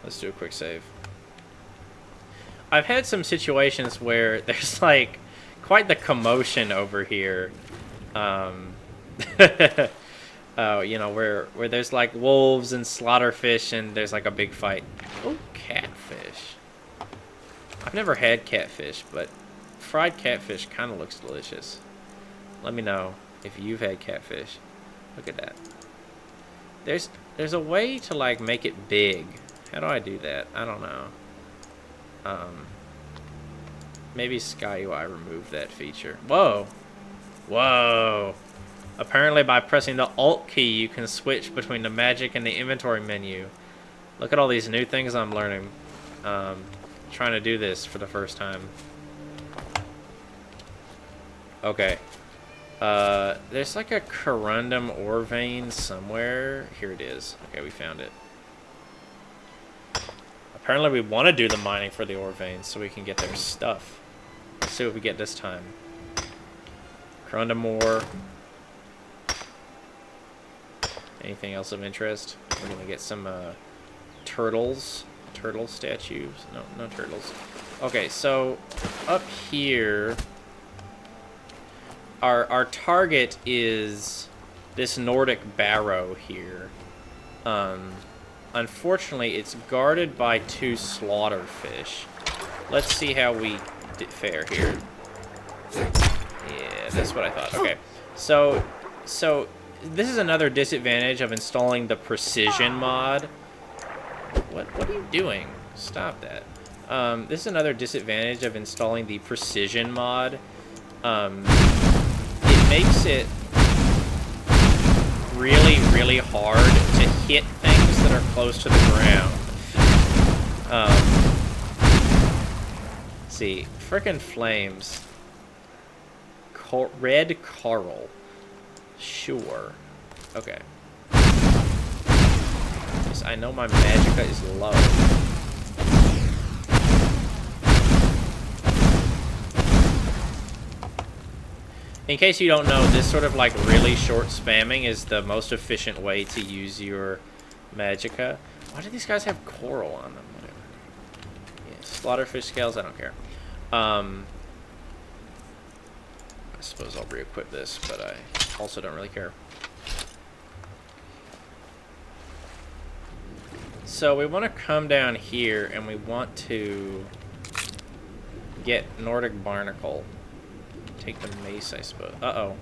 Let's do a quick save. I've had some situations where there's like quite the commotion over here. Oh, you know, where there's like wolves and slaughterfish and there's like a big fight. Oh, catfish. I've never had catfish, but fried catfish kind of looks delicious. Let me know if you've had catfish. Look at that. There's a way to like make it big. How do I do that? I don't know. Maybe SkyUI removed that feature. Whoa. Whoa. Apparently by pressing the Alt key, you can switch between the magic and the inventory menu. Look at all these new things I'm learning. Trying to do this for the first time. Okay. There's like a corundum ore vein somewhere. Here it is. Okay, we found it. Apparently we want to do the mining for the ore veins so we can get their stuff. Let's see what we get this time. Corundum ore. Anything else of interest? We're gonna get some turtles. Turtle statues. No turtles. Okay, so up here our target is this Nordic barrow here. Unfortunately, it's guarded by 2 slaughterfish. Let's see how we fare here. Yeah, that's what I thought. Okay, so this is another disadvantage of installing the precision mod. What are you doing? Stop that. This is another disadvantage of installing the precision mod. It makes it really, really hard to hit things that are close to the ground. Let's see, frickin' flames. Red coral. Sure. Okay. Yes, I know my magicka is low. In case you don't know, this sort of like really short spamming is the most efficient way to use your magicka. Why do these guys have coral on them? Whatever. Yeah, slaughterfish scales, I don't care. I suppose I'll re-equip this, but I also don't really care. So we want to come down here and we want to get Nordic barnacle. Take the mace, I suppose. Uh-oh.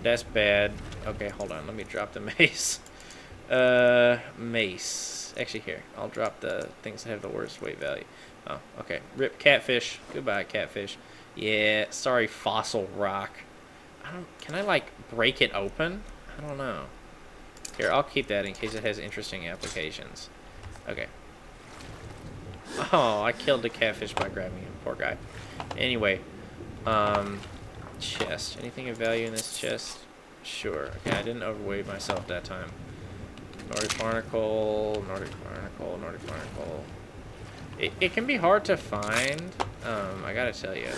That's bad. Okay, hold on. Let me drop the mace. Mace. Actually, here. I'll drop the things that have the worst weight value. Oh, okay. Rip catfish. Goodbye, catfish. Yeah, sorry, fossil rock. Can I, like, break it open? I don't know. Here, I'll keep that in case it has interesting applications. Okay. Oh, I killed the catfish by grabbing him. Poor guy. Anyway. Chest. Anything of value in this chest? Sure. Okay, I didn't overweight myself that time. Nordic barnacle, Nordic barnacle, Nordic barnacle. It can be hard to find, I gotta tell you.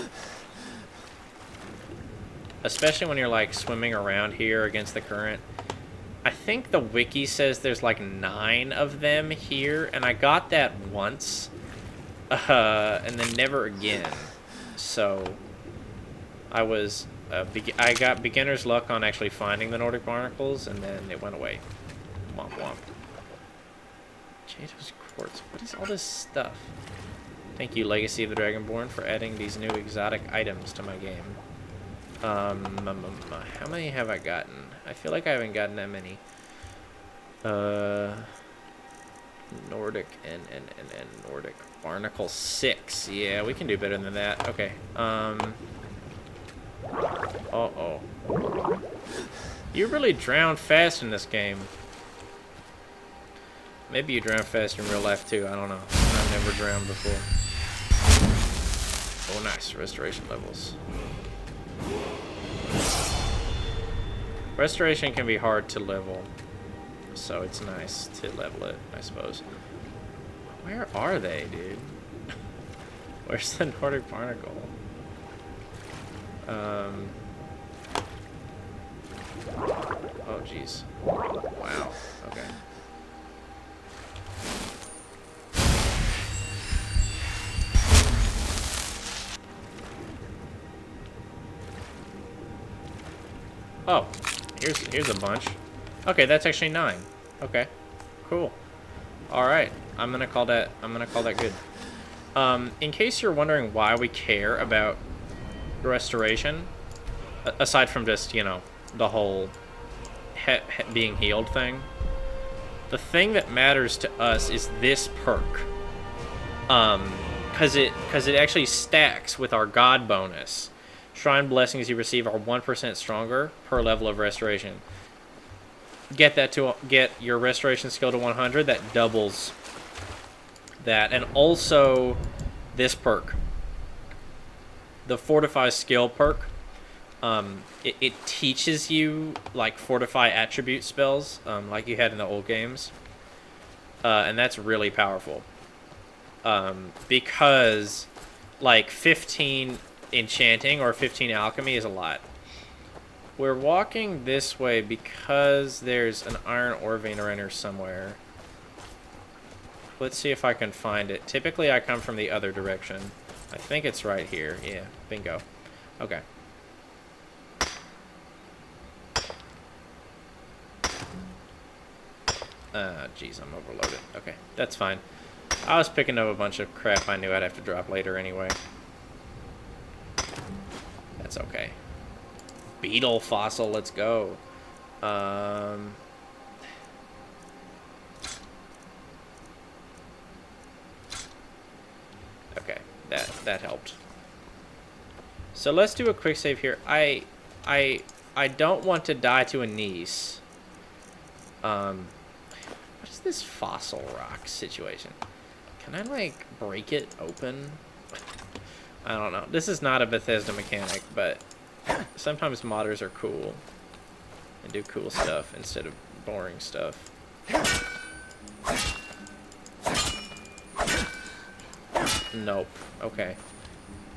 Especially when you're like swimming around here against the current. I think the wiki says there's like 9 of them here, and I got that once, and then never again. So I was, I got beginner's luck on actually finding the Nordic barnacles, and then it went away. Womp womp. Jados quartz. What is all this stuff? Thank you, Legacy of the Dragonborn, for adding these new exotic items to my game. How many have I gotten? I feel like I haven't gotten that many. Nordic and Nordic barnacle 6. Yeah, we can do better than that. Okay. Uh-oh. You really drown fast in this game. Maybe you drown fast in real life too. I don't know. I've never drowned before. Oh, nice. Restoration levels. Restoration can be hard to level, so it's nice to level it, I suppose. Where are they, dude? Where's the Nordic barnacle? Oh, jeez. Wow. Okay. Oh, here's a bunch. Okay, that's actually 9. Okay, cool. All right, I'm gonna call that good. In case you're wondering why we care about restoration, aside from just, you know, the whole being healed thing, the thing that matters to us is this perk. Cause it actually stacks with our God bonus. Shrine blessings you receive are 1% stronger per level of restoration. Get your restoration skill to 100. That doubles that, and also this perk, the fortify skill perk. It teaches you like fortify attribute spells, like you had in the old games, and that's really powerful. Because like 15 enchanting or 15 alchemy is a lot. We're walking this way because there's an iron ore vein around here somewhere. Let's see if I can find it. Typically I come from the other direction. I think it's right here. Yeah, bingo. Okay. Geez, I'm overloaded. Okay, that's fine. I was picking up a bunch of crap I knew I'd have to drop later anyway. That's okay. Beetle fossil, let's go. Okay, that helped. So let's do a quick save here. I don't want to die to a niece. What is this fossil rock situation? Can I like break it open? I don't know. This is not a Bethesda mechanic, but sometimes modders are cool and do cool stuff instead of boring stuff. Nope. Okay.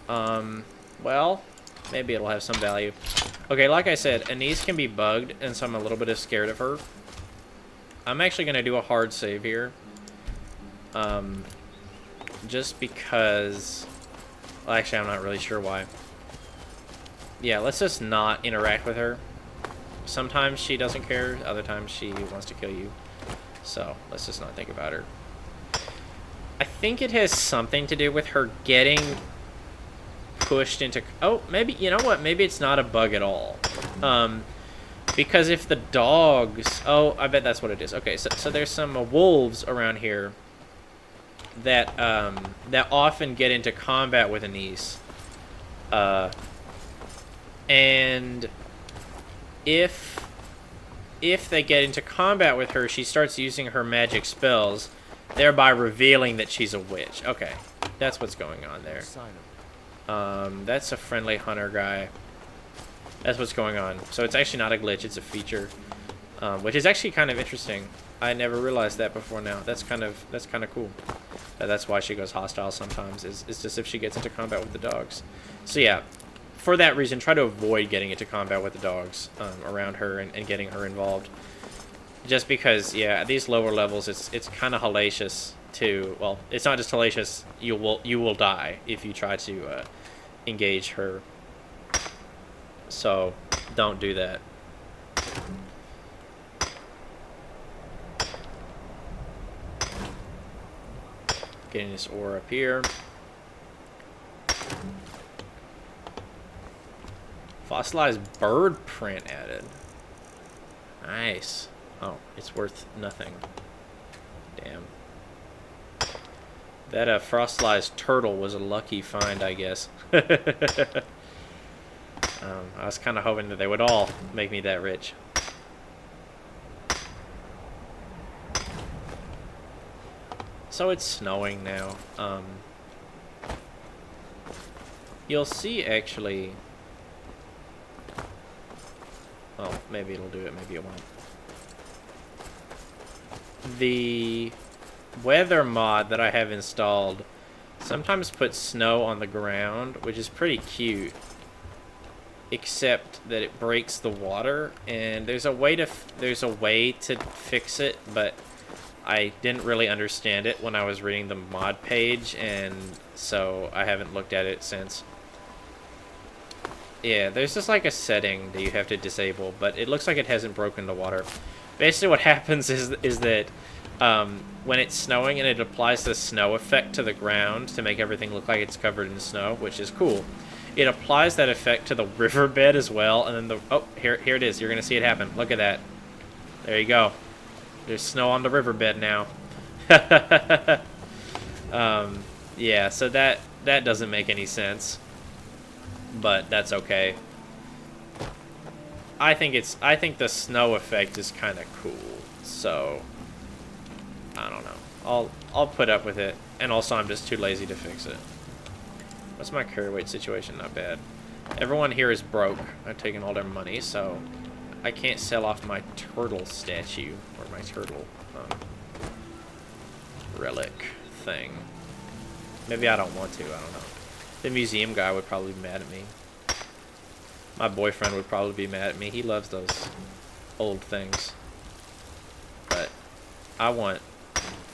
Well, maybe it'll have some value. Okay, like I said, Anise can be bugged, and so I'm a little bit scared of her. I'm actually going to do a hard save here. Just because... Well, actually, I'm not really sure why. Yeah, let's just not interact with her. Sometimes she doesn't care, other times she wants to kill you. So, let's just not think about her. I think it has something to do with her getting pushed into... Oh, maybe, you know what? Maybe it's not a bug at all. Because if the dogs... Oh, I bet that's what it is. Okay, so there's some wolves around here that that often get into combat with Anise. And if they get into combat with her, she starts using her magic spells, thereby revealing that she's a witch. Okay, that's what's going on there. That's a friendly hunter guy. That's what's going on. So it's actually not a glitch, it's a feature, which is actually kind of interesting. I never realized that before now. That's kind of cool. That's why she goes hostile sometimes, is just if she gets into combat with the dogs. So yeah, for that reason, try to avoid getting into combat with the dogs around her and getting her involved. Just because, yeah, at these lower levels, it's kind of hellacious to, well, it's not just hellacious, you will die if you try to engage her. So, don't do that. Getting this ore up here. Fossilized bird print added. Nice. Oh, it's worth nothing. Damn. That fossilized turtle was a lucky find, I guess. I was kind of hoping that they would all make me that rich. So it's snowing now. You'll see, actually... Oh, maybe it'll do it, maybe it won't. The weather mod that I have installed sometimes puts snow on the ground, which is pretty cute, except that it breaks the water, and there's a way to fix it, but I didn't really understand it when I was reading the mod page, and so I haven't looked at it since. Yeah, there's just like a setting that you have to disable, but it looks like it hasn't broken the water. Basically what happens is that when it's snowing and it applies the snow effect to the ground to make everything look like it's covered in snow, which is cool. It applies that effect to the riverbed as well, and then oh, here it is. You're going to see it happen. Look at that. There you go. There's snow on the riverbed now. Yeah, so that doesn't make any sense, but that's okay. I think the snow effect is kind of cool, so I don't know. I'll put up with it, and also I'm just too lazy to fix it. What's my carry weight situation? Not bad. Everyone here is broke. I've taken all their money, so I can't sell off my turtle statue or my turtle relic thing. Maybe I don't want to. I don't know. The museum guy would probably be mad at me. My boyfriend would probably be mad at me. He loves those old things. But I want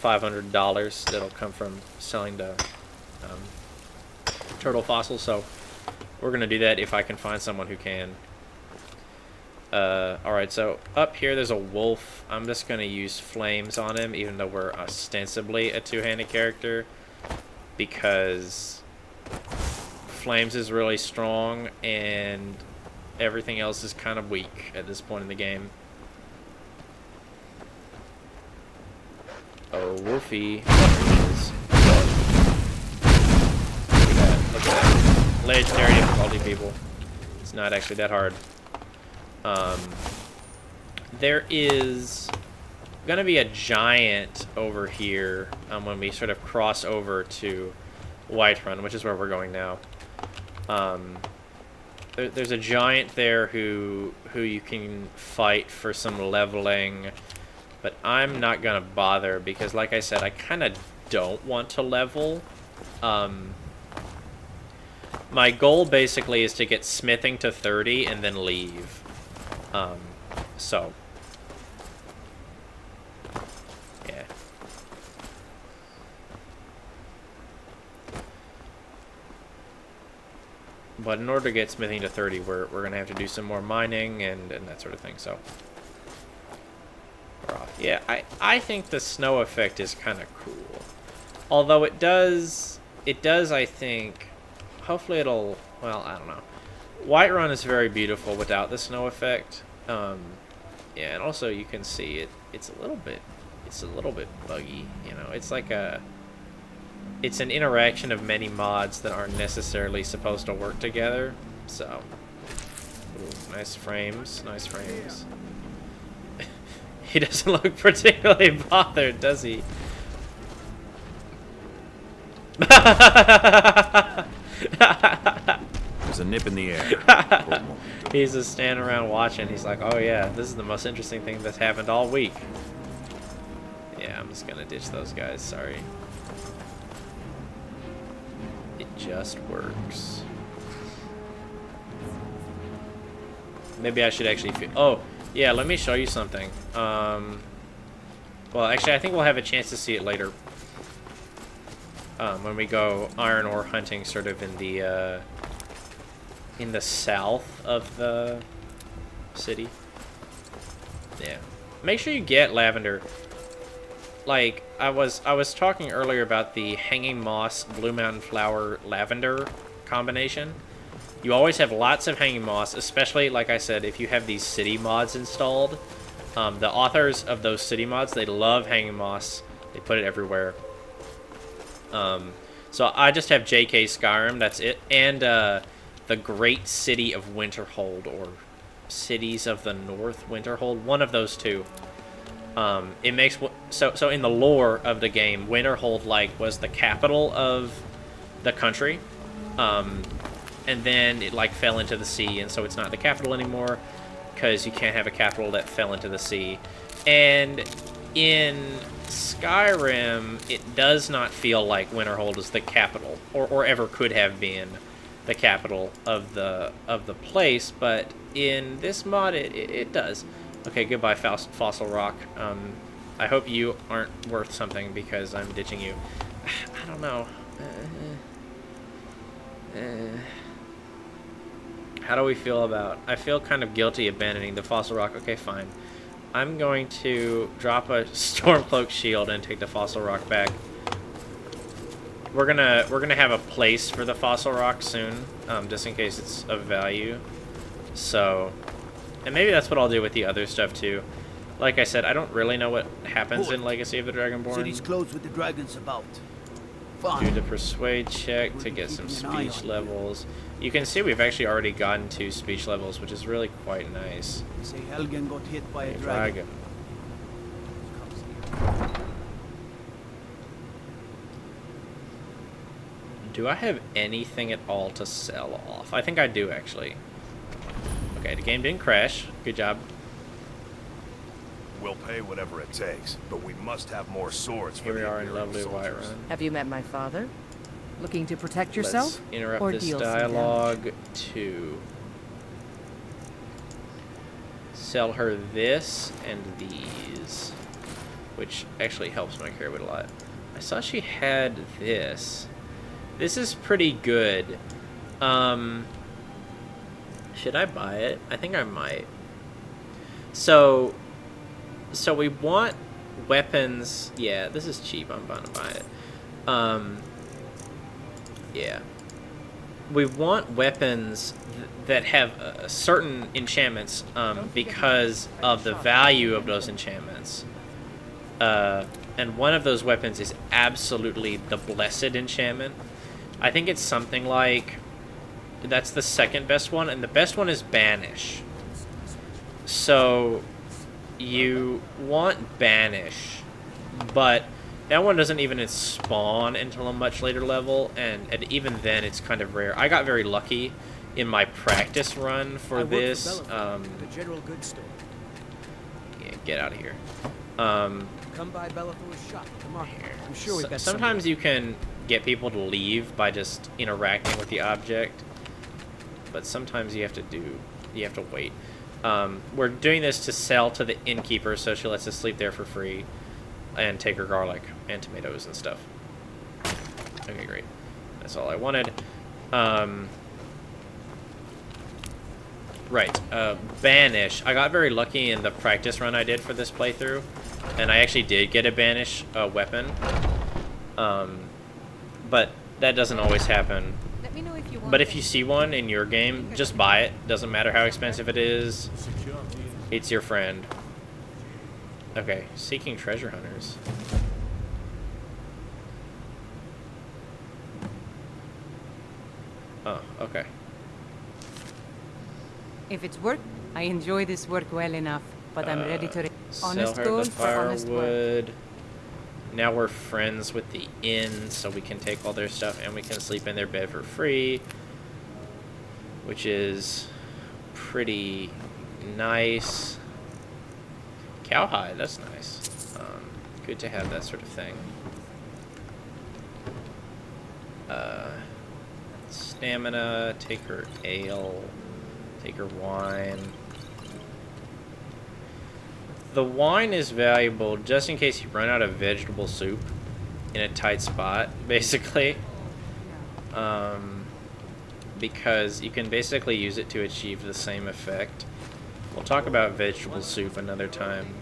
$500 that'll come from selling the turtle fossils, so we're going to do that if I can find someone who can. Alright, so up here there's a wolf. I'm just going to use flames on him, even though we're ostensibly a two-handed character, because flames is really strong and everything else is kind of weak at this point in the game. Oh, Wolfie. Look at that. Legendary difficulty, people. It's not actually that hard. There is gonna be a giant over here when we sort of cross over to Whiterun, which is where we're going now. There's a giant there who you can fight for some leveling, but I'm not gonna bother because, like I said, I kind of don't want to level. My goal basically is to get smithing to 30 and then leave. So yeah. But in order to get smithing to 30, we're gonna have to do some more mining and that sort of thing. So we're off. Yeah, I think the snow effect is kind of cool. Although it does I think, hopefully it'll, well, I don't know. Whiterun is very beautiful without the snow effect. Yeah, and also you can see it's a little bit buggy, you know. It's like it's an interaction of many mods that aren't necessarily supposed to work together. So, ooh, nice frames, nice frames. He doesn't look particularly bothered, does he? Is a nip in the air. He's just standing around watching. He's like, oh yeah, this is the most interesting thing that's happened all week. Yeah, I'm just gonna ditch those guys, sorry. It just works. Maybe I should actually oh, yeah, let me show you something. Well, actually, I think we'll have a chance to see it later. When we go iron ore hunting sort of in the south of the city. Yeah. Make sure you get lavender. Like, I was talking earlier about the hanging moss, blue mountain flower, lavender combination. You always have lots of hanging moss, especially, like I said, if you have these city mods installed. The authors of those city mods, they love hanging moss. They put it everywhere. So I just have JK Skyrim, that's it. And the Great City of Winterhold, or Cities of the North Winterhold, one of those two. It makes so in the lore of the game, Winterhold like was the capital of the country, and then it like fell into the sea, and so it's not the capital anymore because you can't have a capital that fell into the sea. And in Skyrim, it does not feel like Winterhold is the capital, or ever could have been the capital of the place, but in this mod it does. Okay, goodbye, Fossil Rock. I hope you aren't worth something because I'm ditching you. I don't know. How do we feel about... I feel kind of guilty abandoning the Fossil Rock. Okay, fine. I'm going to drop a Stormcloak shield and take the Fossil Rock back. We're gonna have a place for the Fossil Rock soon, just in case it's of value. So, and maybe that's what I'll do with the other stuff too. Like I said, I don't really know what happens in Legacy of the Dragonborn. City's closed with the dragons about. Do the persuade check to get some speech levels. You can see we've actually already gotten to speech levels, which is really quite nice. They say Helgen got hit by a dragon. Do I have anything at all to sell off? I think I do, actually. Okay, the game didn't crash. Good job. We'll pay whatever it takes, but we must have more swords. Here we are in lovely Whiterun. Have you met my father? Looking to protect yourself? Let's interrupt or this deal some dialogue to sell her this and these, which actually helps my character a lot. I saw she had this. This is pretty good. Should I buy it? I think I might. So we want weapons. Yeah, this is cheap. I'm bound to buy it. Yeah. We want weapons that have certain enchantments because of the value of those enchantments. And one of those weapons is absolutely the Blessed enchantment. I think it's something like... That's the second best one, and the best one is Banish. So you want Banish, but that one doesn't even spawn until a much later level, and even then it's kind of rare. I got very lucky in my practice run for this. The general goods store. Yeah, get out of here. Come by Bellathor's shop. Come on here. I'm sure we've got sometimes you can get people to leave by just interacting with the object, but sometimes you have to wait. We're doing this to sell to the innkeeper, so she lets us sleep there for free and take her garlic and tomatoes and stuff. Okay, great. That's all I wanted. Right, Banish. I got very lucky in the practice run I did for this playthrough, and I actually did get a Banish weapon. But that doesn't always happen. Let me know if you want But if you see one in your game, just buy it. Doesn't matter how expensive it is. It's your friend. Okay, seeking treasure hunters. Oh, okay. If it's work, I enjoy this work well enough, but I'm ready to... Honest Sell her gold the for honest work. firewood. Now we're friends with the inn, so we can take all their stuff and we can sleep in their bed for free. which is pretty nice. Cowhide, that's nice. Good to have that sort of thing. Stamina, take her ale, take her wine. The wine is valuable just in case you run out of vegetable soup in a tight spot, basically. Because you can basically use it to achieve the same effect. We'll talk about vegetable soup another time.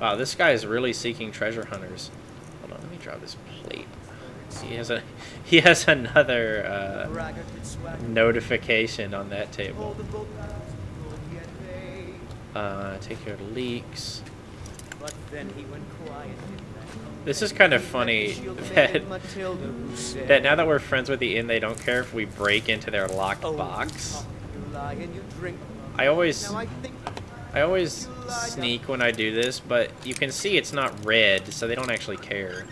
Wow, this guy is really seeking treasure hunters. Hold on, let me drop this plate. He has another notification on that table. Take care of leaks. This is kind of funny that now that we're friends with the inn, they don't care if we break into their locked box. I always sneak when I do this, but you can see it's not red, so they don't actually care.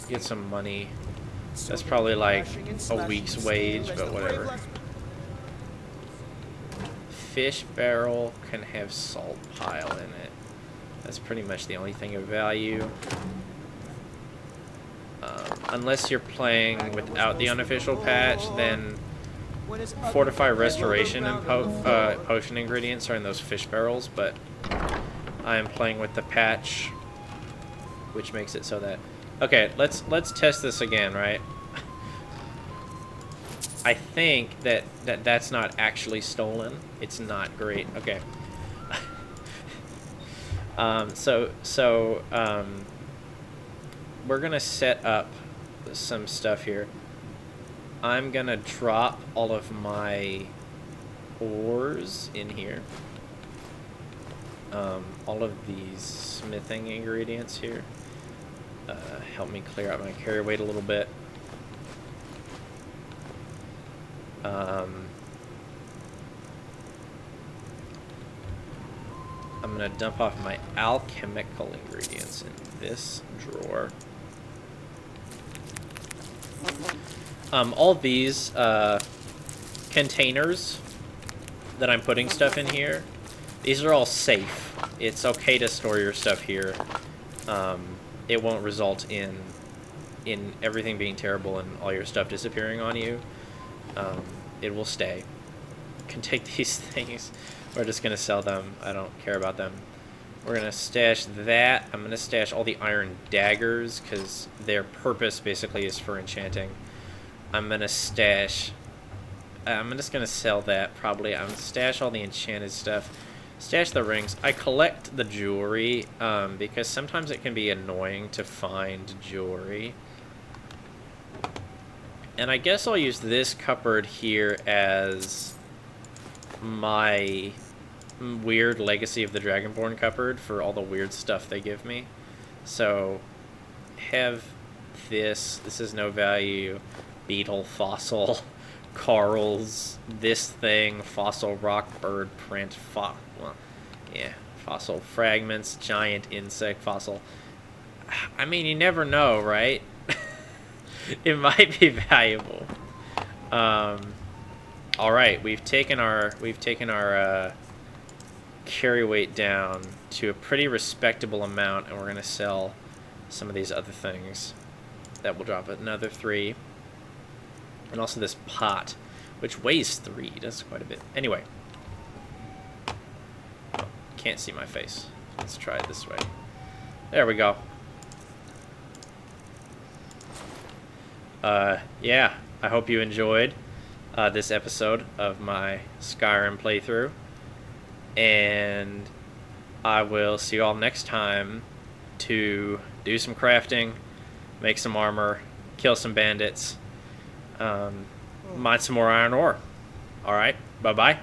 Get some money. That's probably like a week's wage, but whatever. Fish barrel can have salt pile in it. That's pretty much the only thing of value. Unless you're playing without the unofficial patch, then fortify restoration and potion ingredients are in those fish barrels, but I am playing with the patch, which makes it so that... Okay, let's test this again, right? I think that's not actually stolen. It's not great. Okay. We're gonna set up some stuff here. I'm gonna drop all of my ores in here. All of these smithing ingredients here. Help me clear out my carry weight a little bit. I'm going to dump off my alchemical ingredients in this drawer. All these containers that I'm putting stuff in here, these are all safe. It's okay to store your stuff here. It won't result in everything being terrible and all your stuff disappearing on you. It will stay. You can take these things. We're just going to sell them. I don't care about them. We're going to stash that. I'm going to stash all the iron daggers because their purpose basically is for enchanting. I'm going to stash... I'm just going to sell that probably. I'm going to stash all the enchanted stuff. Stash the rings. I collect the jewelry because sometimes it can be annoying to find jewelry. And I guess I'll use this cupboard here as my weird Legacy of the Dragonborn cupboard for all the weird stuff they give me. So, have this. This is no value. Beetle, fossil, corals, this thing, fossil rock, bird, print, fossil fragments, giant insect fossil. I mean, you never know, right? It might be valuable. All right, we've taken our carry weight down to a pretty respectable amount, and we're gonna sell some of these other things. That will drop another 3, and also this pot, which weighs 3. That's quite a bit. Anyway, oh, can't see my face. Let's try it this way. There we go. Yeah, I hope you enjoyed this episode of my Skyrim playthrough, and I will see you all next time to do some crafting, make some armor, kill some bandits, mine some more iron ore. Alright, bye-bye.